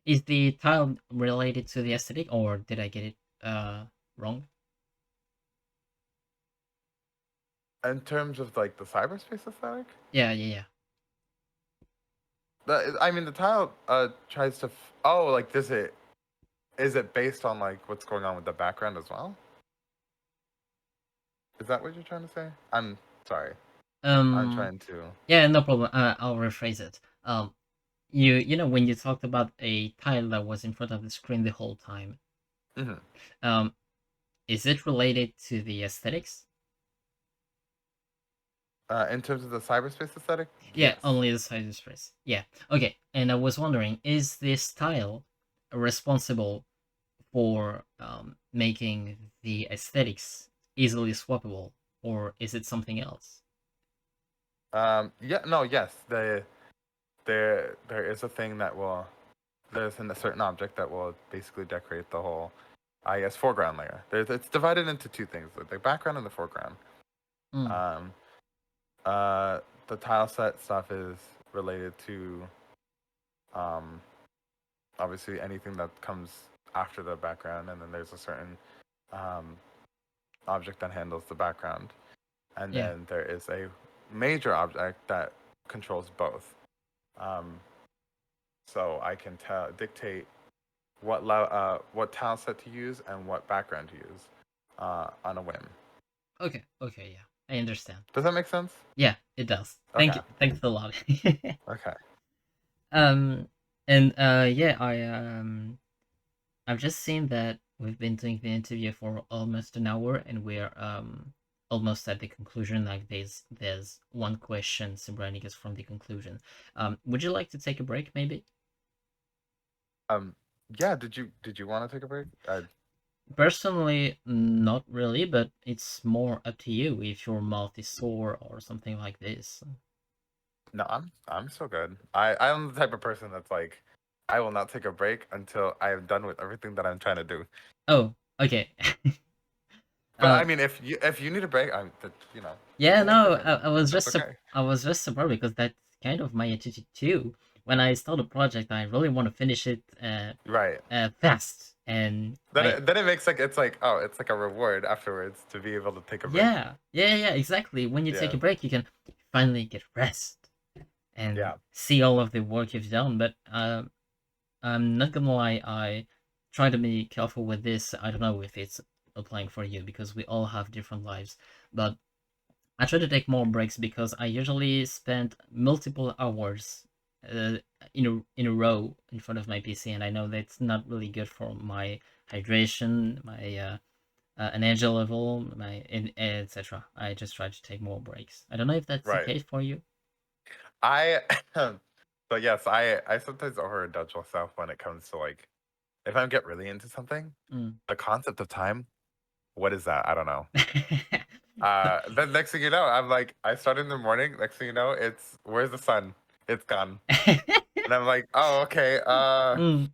Is the tile related to the aesthetic, or did I get it wrong? in terms of like the cyberspace aesthetic, Yeah, yeah, yeah. I mean, the tile tries to. Oh, like does it? Is it based on like what's going on with the background as well? Is that what you're trying to say? I'm sorry. I'm Um, trying to. yeah, no problem. I'll rephrase it. You know when you talked about a tile that was in front of the screen the whole time. Mhm. Um, is it related to the aesthetics? In terms of the cyberspace aesthetic, Yeah, yes. only the size of space. Yeah. Okay. And I was wondering, is this tile responsible for making the aesthetics easily swappable, or is it something else? Yeah. No. Yes. There is a thing that will. There's a certain object that will basically decorate the whole, I guess, foreground layer. It's divided into two things: the background and the foreground. Mm, Um, uh, the tile set stuff is related to, um, obviously anything that comes after the background, and then there's a certain um, object that handles the background, and yeah. then there is a major object that controls both. Um, so I can dictate what tile set to use and what background to use on a whim. Okay. Okay. Yeah. I understand. Does that make sense? Yeah, it does. Thank Okay. you. Thanks a lot. Okay. um, and yeah, I've just seen that we've been doing the interview for almost an hour, and we're almost at the conclusion. Like there's one question separating us from the conclusion. Would you like to take a break, maybe? Um. Yeah. Did you want to take a break? Personally, not really, but it's more up to you if your mouth is sore or something like this. No, I'm so good. I'm the type of person that's like, I will not take a break until I am done with everything that I'm trying to do. Oh, okay. But uh, I mean, if you need a break, we yeah, can wait for a no, bit. That's okay. I was just surprised because that's kind of my attitude too. When I start a project, I really want to finish it Right. fast, and Then it makes like it's like a reward afterwards to be able to take a break. yeah, yeah, yeah, exactly. When you take Yeah. a break, you can finally get rest and Yeah. see all of the work you've done. But I'm not gonna lie, I try to be careful with this. I don't know if it's applying for you because we all have different lives, but I try to take more breaks because I usually spend multiple hours uh, in a row in front of my PC, and I know that's not really good for my hydration, my energy level, my etc. I just try to take more breaks. I don't know if that's the Right. case for you. I so yes, I sometimes overindulge myself when it comes to like if I get really into something, Mm. the concept of time, what is that? I don't know. Then next thing you know, I'm like, I start in the morning. Next thing you know, it's where's the sun? It's gone, and I'm like, oh okay. Mm,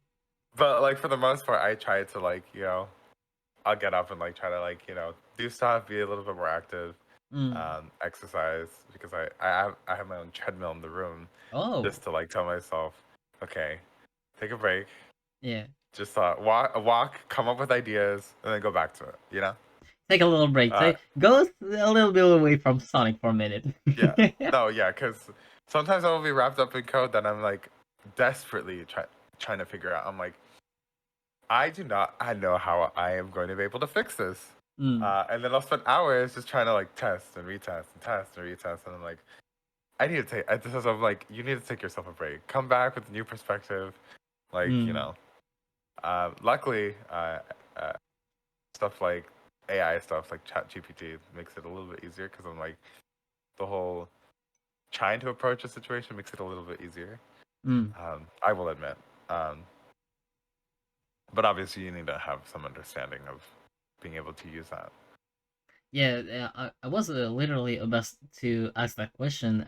But like for the most part, I try to like I'll get up and like try to like do stuff, be a little bit more active, mm. exercise because I have my own treadmill in the room Oh, just to like tell myself, okay, take a break, yeah. just walk, come up with ideas, and then go back to it. You know? Take a little break. Uh, Go a little bit away from Sonic for a minute. yeah, no, yeah, because sometimes I will be wrapped up in code that I'm like desperately trying to figure out. I'm like, I know how I am going to be able to fix this. Mm, And then I'll spend hours just trying to like test and retest and test and retest, and I'm like, I need to take. I'm like, you need to take yourself a break. Come back with a new perspective. Like mm, luckily, stuff like AI stuff like ChatGPT makes it a little bit easier because I'm like the whole trying to approach a situation makes it a little bit easier. mm. I will admit. But obviously, you need to have some understanding of being able to use that. Yeah, I was literally about to ask that question.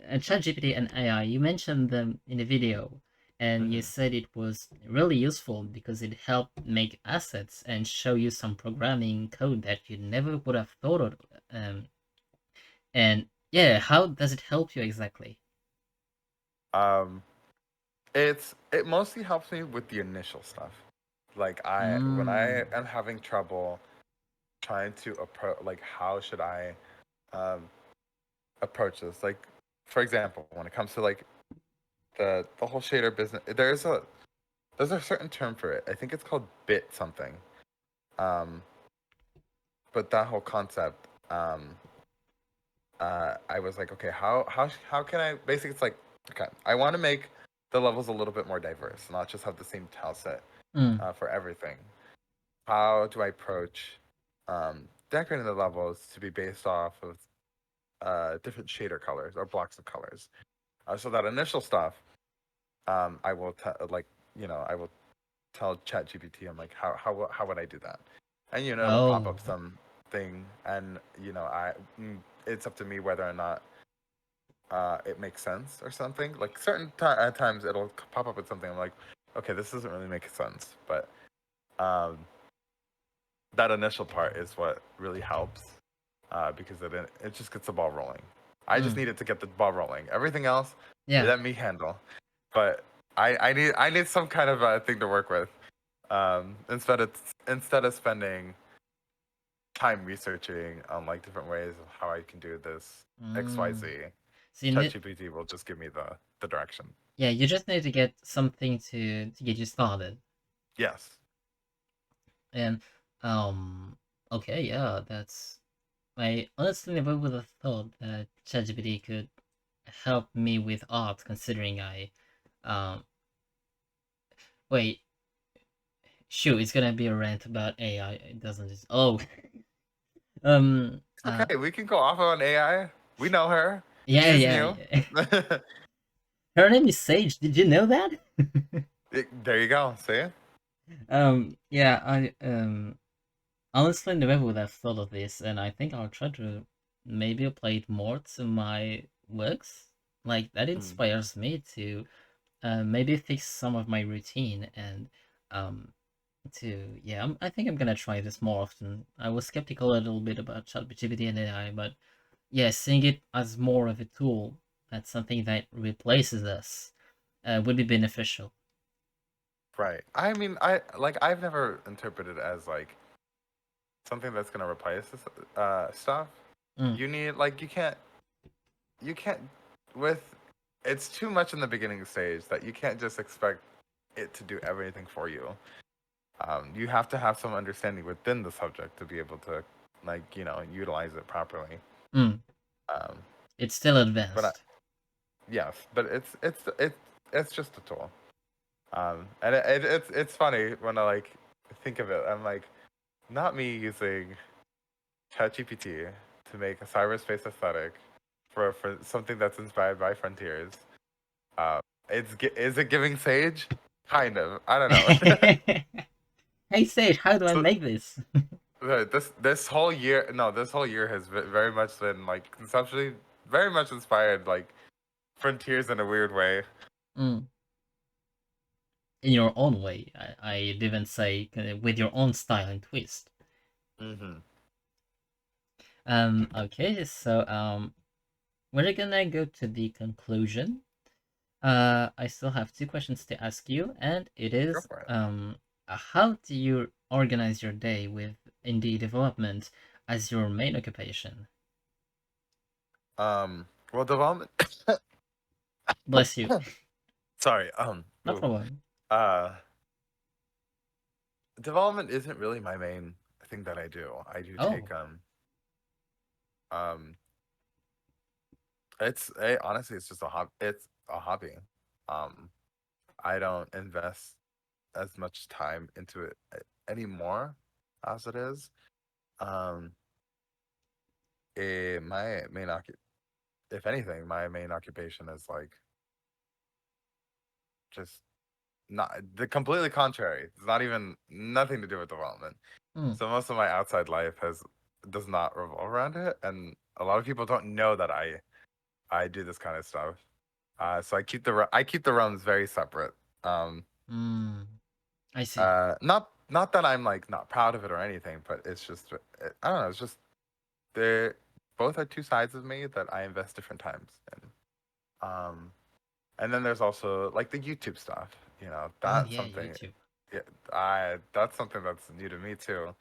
ChatGPT and AI, you mentioned them in the video, and you Hmm. said it was really useful because it helped make assets and show you some programming code that you never would have thought of. Um, and yeah, how does it help you exactly? Um, it mostly helps me with the initial stuff. Like when I Mm. am having trouble trying to approach, like how should I um, approach this? Like for example, when it comes to like the whole shader business, there's a certain term for it. I think it's called bit something. Um, but that whole concept, I was like, okay, how can I? Basically, it's like, okay, I want to make the levels a little bit more diverse, not just have the same tile set Mm. for everything. How do I approach decorating the levels to be based off of different shader colors or blocks of colors? So that initial stuff, I will like, I will tell ChatGPT, I'm like, how would I do that? And it'll pop Oh. up something, and it's up to me whether or not it makes sense or something. Like certain at times it'll pop up with something. I'm like, okay, this doesn't really make sense, but um, that initial part is what really helps because it just gets the ball rolling. I just Mm. needed to get the ball rolling. Everything else, Yeah. let me handle. But I need some kind of thing to work with instead of spending time researching on like different ways of how I can do this X Y Z. Mm. So ChatGPT will just give me the direction. yeah, you just need to get something to get you started. Yes. And um, okay, yeah, that's. I honestly never would have thought that ChatGPT could help me with art, considering I um wait, shoot, it's gonna be a rant about AI. It doesn't just um It's okay. We can go off on AI. We know her. yeah, She's yeah, new. yeah. Her name is Sage. Did you know that? There you go. See? Yeah, I honestly never would have thought of this, and I think I'll try to maybe apply it more to my works. Like that Mm. inspires me to maybe fix some of my routine and um to yeah I think I'm gonna try this more often. I was skeptical a little bit about ChatGPT and AI, but yeah, seeing it as more of a tool, that's something that replaces us, would be beneficial. Right. I mean, I've never interpreted it as like something that's gonna replace this stuff. Mm, You need like you can't with it's too much in the beginning stage that you can't just expect it to do everything for you. You have to have some understanding within the subject to be able to like utilize it properly. mm. Um, It's still but advanced. yes, but it's just a tool. And it's funny when I like think of it. I'm like, not me using ChatGPT to make a cyberspace aesthetic for something that's inspired by Frontiers. Is it giving Sage? Kind of. I don't know. Hey Sage, how do I So, make this? this whole year, no, this whole year has very much been like conceptually very much inspired like Frontiers in a weird way. Mm. In your own way. I'd even say with your own style and twist. Hmm. Okay, so we're gonna go to the conclusion. I still have two questions to ask you, and it Go is for it. how do you organize your day with indie development as your main occupation? Well, development. Bless you. Sorry. No Ooh, problem. uh, development isn't really my main thing that I do. I do Oh. take um, honestly, it's just a hobby. It's a hobby. Um, I don't invest as much time into it anymore as it is. Um, my main if anything, my main occupation is like just not the completely contrary. It's not even nothing to do with development. Mm, So most of my outside life does not revolve around it, and a lot of people don't know that I do this kind of stuff. So I keep the realms very separate. Um, mm, I see. not that I'm like not proud of it or anything, but it's just I don't know. It's just they're both are two sides of me that I invest different times in. Um, and then there's also like the YouTube stuff. You know, Oh that's yeah, something. YouTube. Yeah, I that's something that's new to me too.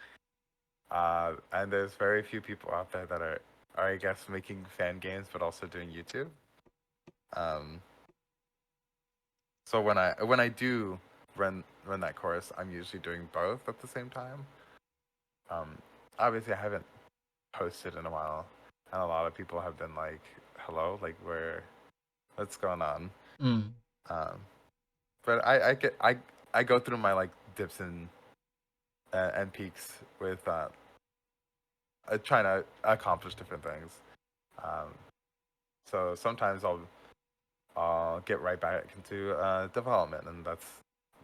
And there's very few people out there that are I guess making fan games but also doing YouTube. Um, so when I do run that course, I'm usually doing both at the same time. Um, obviously I haven't posted in a while, and a lot of people have been like, "Hello, like what's going on?" Mm, Um, but I go through my like dips and peaks with trying to accomplish different things. Um, so sometimes I'll get right back into development, and that's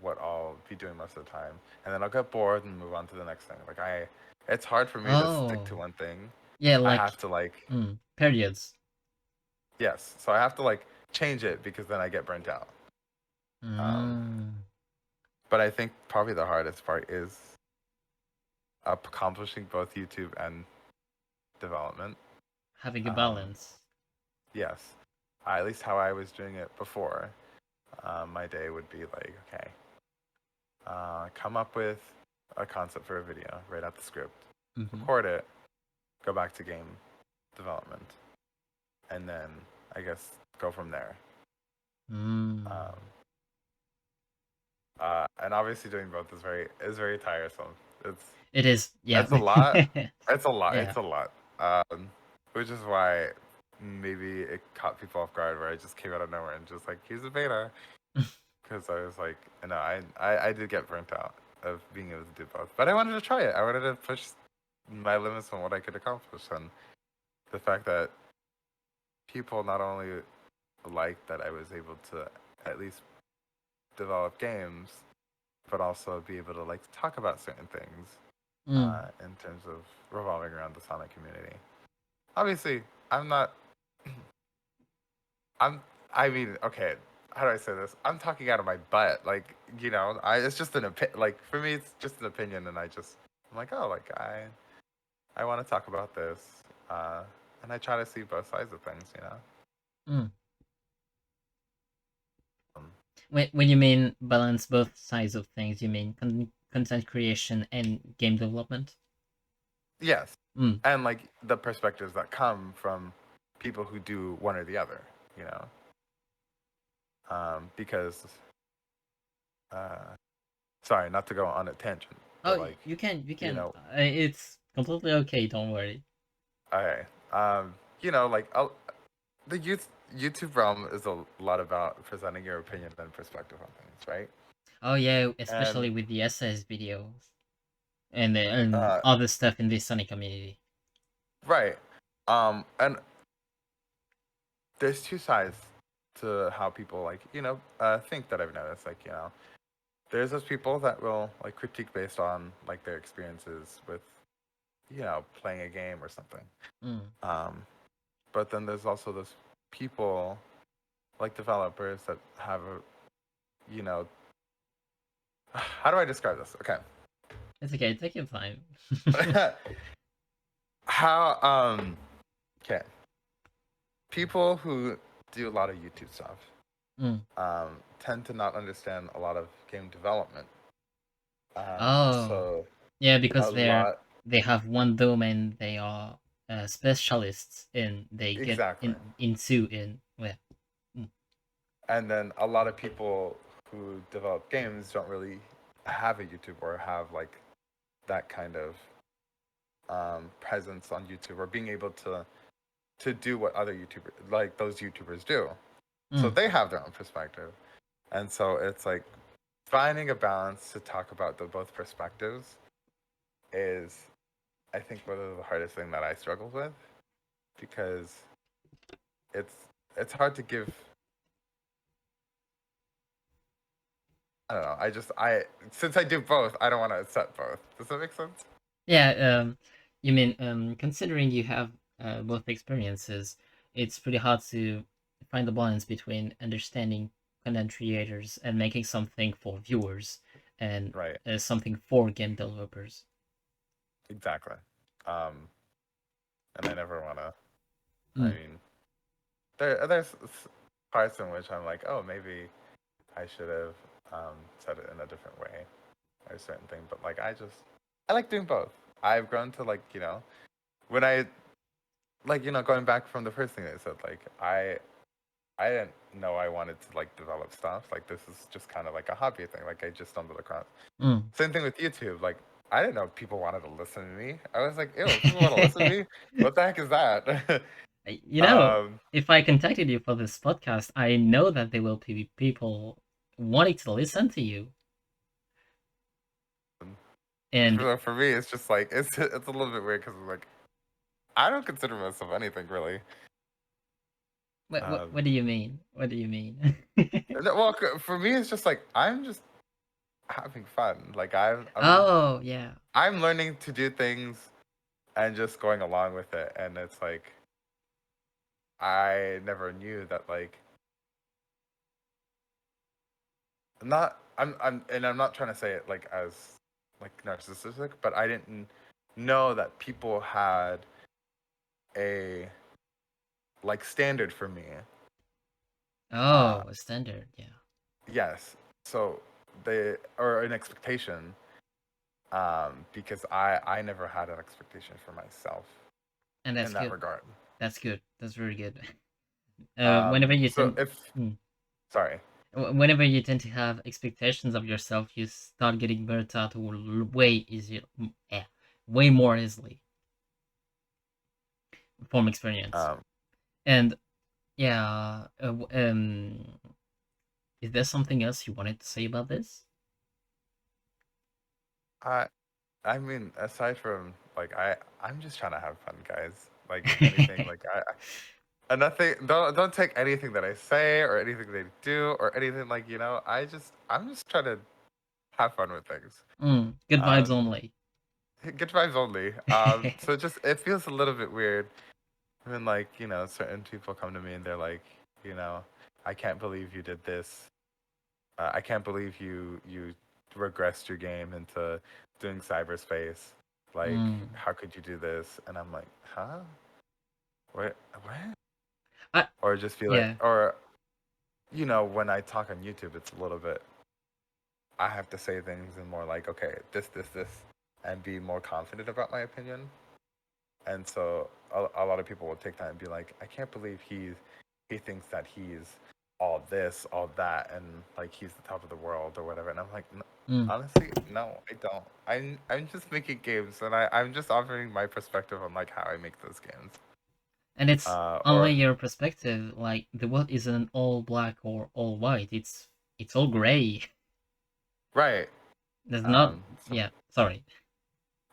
what I'll be doing most of the time. And then I'll get bored and move on to the next thing. It's hard for me to stick oh to one thing. yeah, I like have to like, periods. yes, so I have to like change it because then I get burnt out. Um, Mm, but I think probably the hardest part is accomplishing both YouTube and development. having a Um, balance. yes, at least how I was doing it before. My day would be like, okay, come up with a concept for a video, write out the script, Mm-hmm. record it, go back to game development, and then I guess go from there. Mm. Um, and obviously doing both is very tiresome. It's It is, yeah. it's a lot. It's a lot. Yeah. It's a lot. Which is why maybe it caught people off guard where I just came out of nowhere and just like here's a beta because I was like, no, I did get burnt out of being able to do both, but I wanted to try it. I wanted to push my limits on what I could accomplish, and the fact that people not only liked that I was able to at least develop games, but also be able to like talk about certain things Mm. in terms of revolving around the Sonic community. Obviously, I'm not. I'm. I mean, okay. How do I say this? I'm talking out of my butt. Like, you know, it's just an opinion. Like for me, it's just an opinion, and I'm like, oh, like I want to talk about this, and I try to see both sides of things. You know. Mm. Um, When you mean balance both sides of things, you mean content creation and game development? yes, Mm. and like the perspectives that come from people who do one or the other. You know, because sorry, not to go on a tangent, Oh, but like, you can, you you can. know, It's completely okay. Don't worry. okay, you know, like the YouTube realm is a lot about presenting your opinion and perspective on things, right? Oh yeah, And especially with the SS videos and uh, other stuff in the Sonic community. right, and there's two sides to how people like, you know, think that I've noticed. Like, you know, there's those people that will like critique based on like their experiences with, you know, playing a game or something. Mm. Um, but then there's also those people like developers that have a, you know, how do I describe this? Okay. It's okay. Take your time. How okay. People who do a lot of YouTube stuff Mm. tend to not understand a lot of game development. Oh, So yeah, a because lot they have one domain. They are specialists, and they get exactly. into in well. Mm. And then a lot of people who develop games don't really have a YouTube or have like that kind of presence on YouTube or being able to do what other YouTubers like those YouTubers do. So Mm. they have their own perspective. And so it's like finding a balance to talk about the both perspectives is I think one of the hardest thing that I struggled with because it's it's hard to give I don't know. I since I do both, I don't want to accept both. Does that make sense? Yeah, you mean considering you have both experiences, it's pretty hard to find the balance between understanding content creators and making something for viewers and Right. something for game developers. Exactly. Um, and I never want to. I Mm. mean, there's parts in which I'm like, oh, maybe I should have said it in a different way or a certain thing. But like, I like doing both. I've grown to like, when I like, going back from the first thing I said, like, I didn't know I wanted to like develop stuff. Like, this is just kind of like a hobby thing. Like, I just stumbled across. Mm. Same thing with YouTube. Like, I didn't know people wanted to listen to me. I was like, ew, people want to listen to me? What the heck is that? You know, um, if I contacted you for this podcast, I know that there will be people wanting to listen to you. And for me, it's just like it's a little bit weird because like I don't consider myself anything really. what do you mean? What do you mean? Well, for me, it's just like I'm just having fun. Like Oh, yeah. I'm learning to do things and just going along with it. And it's like I never knew that like not I'm not trying to say it like as like narcissistic, but I didn't know that people had a like standard for me. Oh, a standard, yeah. Yes. So they or an expectation because I never had an expectation for myself And in that's that good. regard. That's good. That's very good. Whenever you So tend, if mm, sorry, whenever you tend to have expectations of yourself, you start getting burnt out way easier, way more easily from experience. um, And yeah, is there something else you wanted to say about this? I I mean aside from like I'm just trying to have fun, guys. Like if anything, like and nothing. Don't take anything that I say or anything they do or anything like I'm just trying to have fun with things. Good vibes Um, only. good vibes only. So it feels a little bit weird when like certain people come to me and they're like, you know, I can't believe you did this. I can't believe you regressed your game into doing cyberspace. Like, Mm. how could you do this? And I'm like, huh? What? I, Or just be like, yeah. or when I talk on YouTube, it's a little bit. I have to say things and more like, okay, this, and be more confident about my opinion. And so a lot of people will take that and be like, I can't believe he thinks that he's all this, all that, and like he's the top of the world or whatever. And I'm like, Mm. honestly, no, I don't. I'm just making games, and I'm just offering my perspective on like how I make those games. And it's only Or your perspective. Like the world isn't all black or all white. It's all gray. right. There's not. So Yeah. Sorry.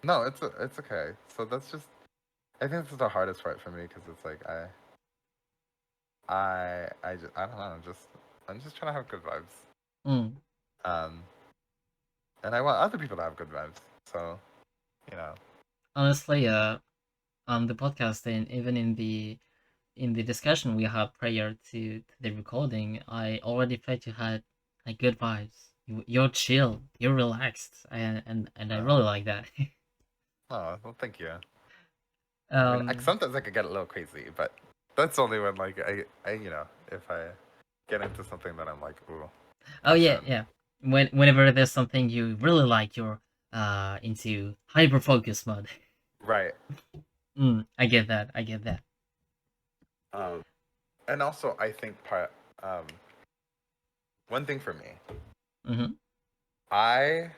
no, it's okay. So that's just I think that's the hardest part for me because it's like I don't know, I'm just trying to have good vibes. Mm. Um, and I want other people to have good vibes. So, you know, Honestly, on the podcast and even in the discussion we had prior to the recording, I already felt you had like good vibes. You're chill. You're relaxed, and I really uh, like that. oh, well, thank you. I mean, um. sometimes I could get a little crazy, but that's only when like if I get into something that I'm like, ooh, Oh, I yeah, shouldn't. yeah. Whenever there's something you really like, you're into hyper focus mode. Right. I get that. I get that. Um, and also I think um, one thing for me, Mm-hmm. I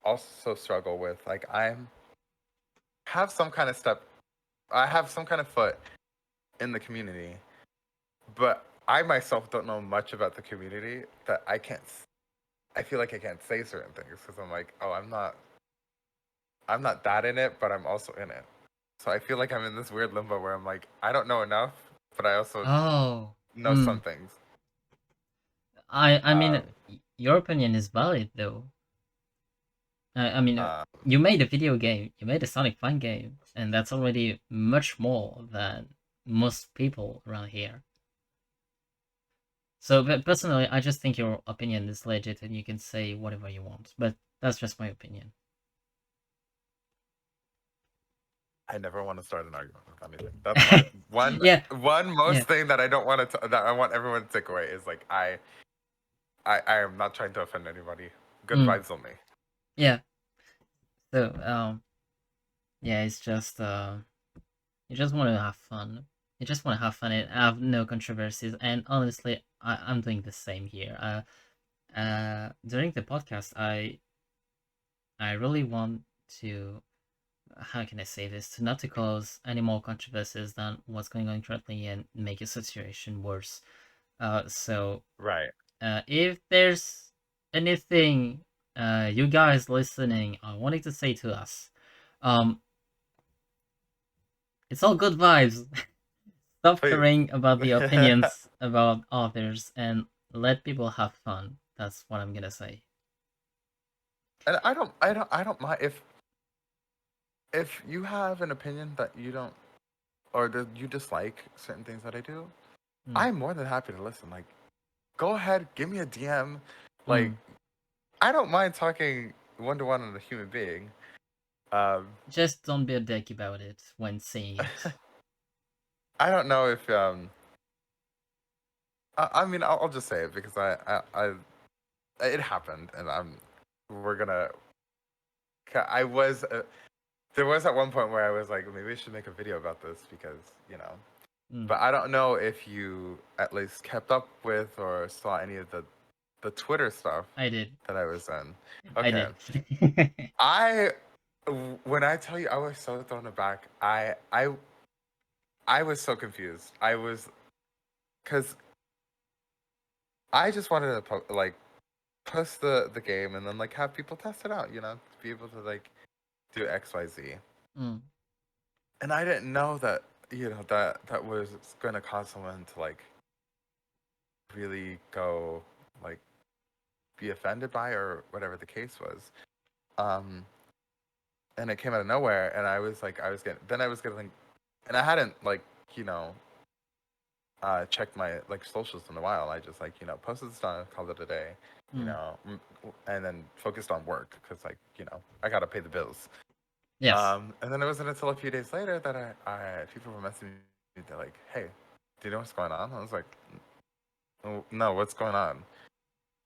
also struggle with like have some kind of step, I have some kind of foot in the community, but I myself don't know much about the community that I can't. I feel like I can't say certain things because I'm like, oh, I'm not that in it, but I'm also in it. So I feel like I'm in this weird limbo where I'm like, I don't know enough, but I also Oh. know some things. I mean, Um, your opinion is valid though. I mean, Uh, you made a video game, you made a Sonic Fun game, and that's already much more than most people around here. So, but personally, I just think your opinion is legit, and you can say whatever you want. But that's just my opinion. I never want to start an argument with anything. That's my one Yeah, one yeah, most thing that I don't want to that I want everyone to take away is like I am not trying to offend anybody. Good mm, vibes only. yeah. So, yeah, it's just you just want to have fun. You just want to have fun and have no controversies. And honestly, I'm doing the same here. During the podcast, I really want to, how can I say this, to not to cause any more controversies than what's going on currently and make a situation worse. So Right. if there's anything you guys listening are wanting to say to us, um, it's all good vibes. Stop Please. caring about the opinions about others and let people have fun. That's what I'm gonna say. And I don't mind if you have an opinion that you don't or that you dislike certain things that I do. Mm, I'm more than happy to listen. Like, go ahead, give me a DM. Like, mm. I don't mind talking one to one on a human being. Um, Just don't be a dick about it when saying it. I don't know if I mean I'll just say it because it happened and we're gonna I was there was at one point where I was like maybe we should make a video about this because you know, Mm, but I don't know if you at least kept up with or saw any of the Twitter stuff I did. that I was in. I Okay, did. I when I tell you I was so thrown aback, I was so confused. I was because I just wanted to like post the game and then like have people test it out, you know, to be able to like do X Y Z. Mm, And I didn't know that you know that was going to cause someone to like really go like be offended by or whatever the case was. Um, and it came out of nowhere, and I was like, I was getting, and I hadn't like you know checked my like socials in a while. I just like you know posted stuff, called it a day, you mm. know, and then focused on work because like you know I gotta pay the bills. Yes. And then it wasn't until a few days later that I people were messaging me. They're like, "Hey, do you know what's going on?" I was like, "Oh, no, what's going on?"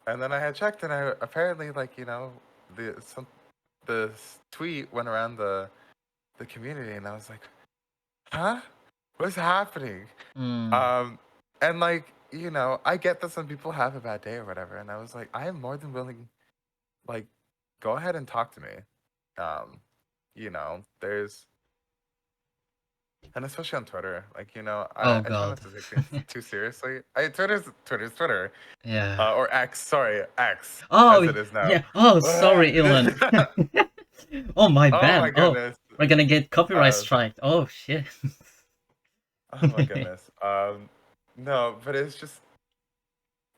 And then I had checked, and I apparently like you know the tweet went around the community, and I was like, "Huh? What's happening?" Mm. Um, and like you know, I get that some people have a bad day or whatever, and I was like, I am more than willing, like, go ahead and talk to me. Um, you know, there's and especially on Twitter, like you know, Oh I try god. not to take things too seriously. Twitter's Twitter, Yeah. or X, sorry, X Oh as it is now. yeah. Oh sorry, Elon. Oh my Oh bad. my Oh, goodness. we're gonna get copyright Uh, strike. Oh shit. oh my goodness. No, but it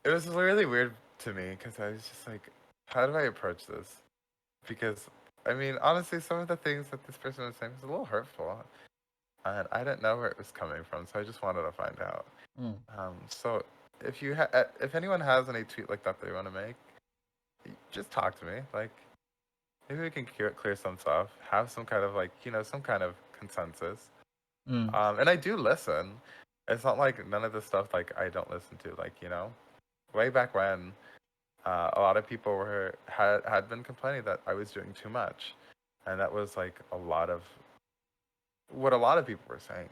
was really weird to me because I was just like, how do I approach this? Because I mean, honestly, some of the things that this person was saying was a little hurtful, and I didn't know where it was coming from, so I just wanted to find out. Mm, So if anyone has any tweet like that they want to make, just talk to me. Like maybe we can clear some stuff, have some kind of like you know some kind of consensus. mm, And I do listen. It's not like none of the stuff like I don't listen to. Like you know, way back when, a lot of people had been complaining that I was doing too much, and that was like a lot of what a lot of people were saying.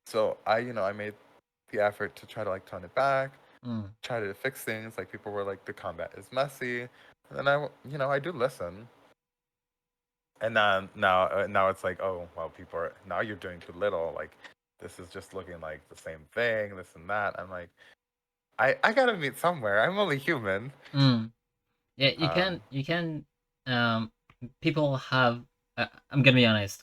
So you know, I made the effort to try to like tone it back, mm. try to fix things. Like people were like, the combat is messy, and you know, I do listen. And now it's like, oh well, people are now you're doing too little. Like this is just looking like the same thing, this and that. I'm like, I gotta meet somewhere. I'm only human. Mm. Yeah, Um, you can um people have I'm gonna be honest,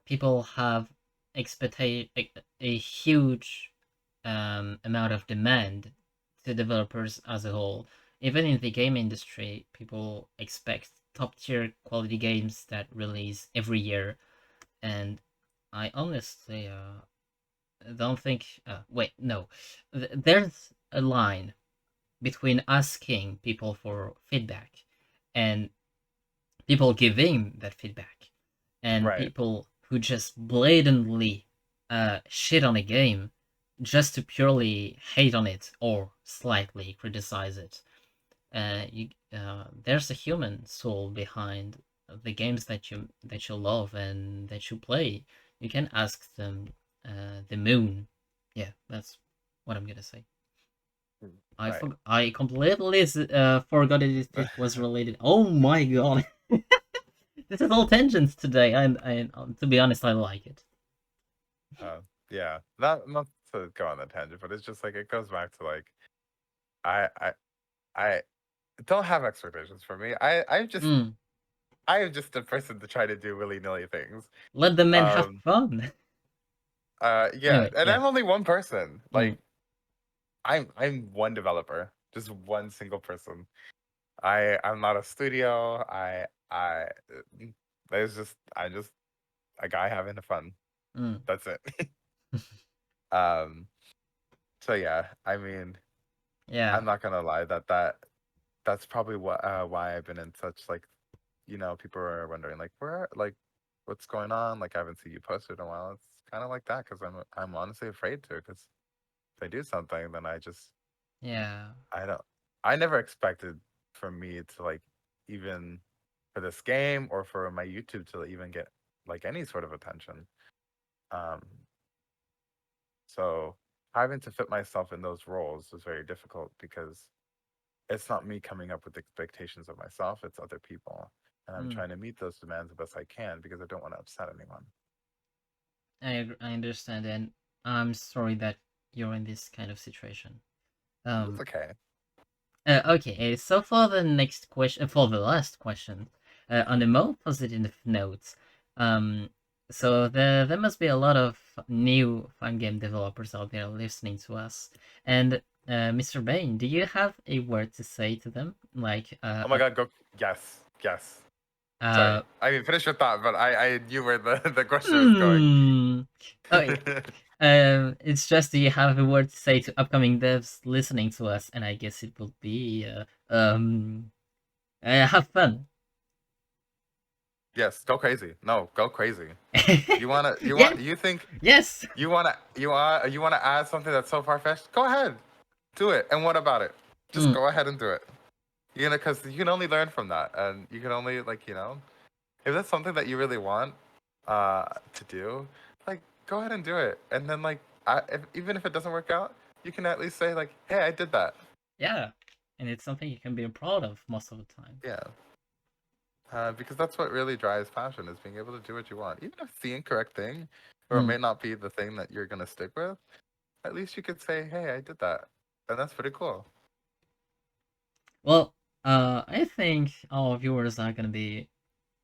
people have expect a huge amount of demand the developers as a whole. Even in the game industry, people expect top tier quality games that release every year, and I honestly don't think. Wait, no, there's a line between asking people for feedback and people giving that feedback, and Right. people who just blatantly shit on a game just to purely hate on it or slightly criticize it. There's a human soul behind the games that you love and that you play. You can ask them the moon. Yeah, that's what I'm gonna say. Right. I completely forgot it was related. Oh my god. This is all tangents today, and to be honest, I like it. uh, yeah. Not to go on that tangent, but it's just like it goes back to like I I I don't have expectations for me. Mm. I am just a person to try to do willy nilly things. Let the men have Um. fun. Yeah, Anyway, and yeah. I'm only one person. Mm. Like I'm one developer, just one single person. I'm not a studio. There's just I'm just a guy having fun. Mm. That's it. um. So yeah, I mean, Yeah. I'm not gonna lie that's probably what why I've been in such like people are wondering like where like what's going on, like I haven't seen you posted in a while. It's kind of like that because I'm honestly afraid to, because if I do something then Yeah. I don't I never expected for me to like even for this game or for my YouTube to even get like any sort of attention. Um, so having to fit myself in those roles is very difficult because it's not me coming up with expectations of myself, it's other people. And I'm Mm. trying to meet those demands the best I can because I don't want to upset anyone. I understand, and I'm sorry that you're in this kind of situation. It's Um. okay. Okay. So for the next question, for the last question, on a more positive note, um, so there must be a lot of new fun game developers out there listening to us, and Mr. Bane, do you have a word to say to them? Like, Oh my god, go yes, yes. Sorry. uh, I mean finish your thought, but I knew where the, the question was going. hmm. Oh, it's just do you have a word to say to upcoming devs listening to us? And I guess it would be have fun. Yes, go crazy. No, go crazy. Yeah. You think Yes. you wanna add something that's so far fetched? Go ahead. Do it. And what about it? Just Mm, go ahead and do it. Because you can only learn from that, and you can only if that's something that you really want to do, like go ahead and do it. And then even if it doesn't work out, you can at least say like, "Hey, I did that." yeah. And it's something you can be proud of most of the time. Yeah. Because that's what really drives passion, is being able to do what you want, even if it's the incorrect thing, or it Mm. may not be the thing that you're gonna stick with. At least you could say, "Hey, I did that," and that's pretty cool. Well, I think our viewers are gonna be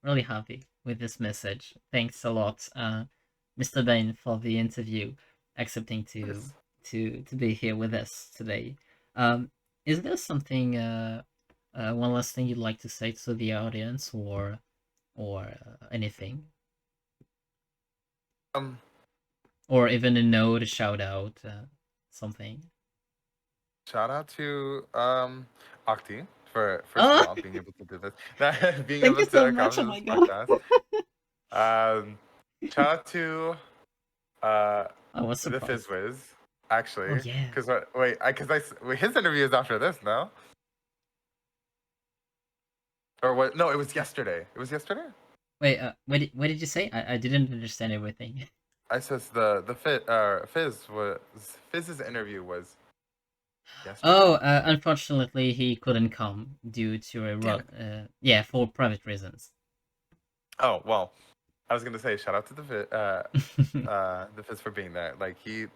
really happy with this message. Thanks a lot, Mr. Bain, for the interview, accepting Of course. to be here with us today. Um, is there something one last thing you'd like to say to the audience, or anything, Um, or even a note, a shout out, something? Shout out to Akti for first of Oh, all being able to do this, being thank able you so to come much! Oh to my this god! podcast. Um, Shout out to uh I was the Fizz surprised. Wiz, Oh actually, yeah. because wait, his interview is after this, no? Or what? No, it was yesterday. It was yesterday. Wait, what did you say? I didn't understand everything. I says Fizz's interview was yesterday. Oh, unfortunately, he couldn't come due to Damn it. yeah, for private reasons. Oh well, I was gonna say shout out to the Fizz for being there. Like he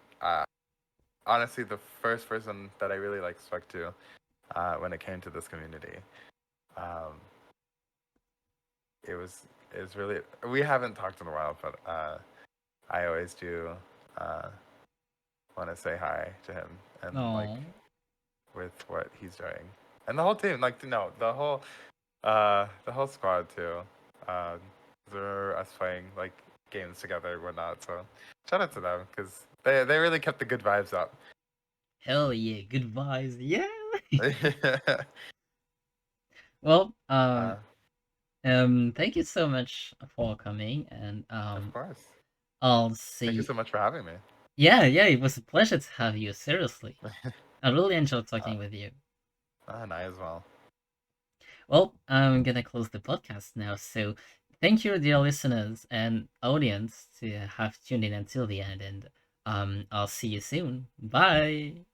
honestly the first person that I really like spoke to when it came to this community. Um, it was really, we haven't talked in a while, but I always do uh, want to say hi to him and like Oh. with what he's doing, and the whole team, like no, the whole squad too. Uh, they're us playing like games together and whatnot. So shout out to them because they really kept the good vibes up. Hell yeah, good vibes. Yeah. uh, Well, thank you so much for coming, and of course. I'll Thank you see. so much for having me. Yeah, yeah, it was a pleasure to have you. Seriously, I really enjoyed uh, talking with you. and I as well. Well, I'm gonna close the podcast now. So, thank you, dear listeners and audience, to have tuned in until the end, and I'll see you soon. Bye.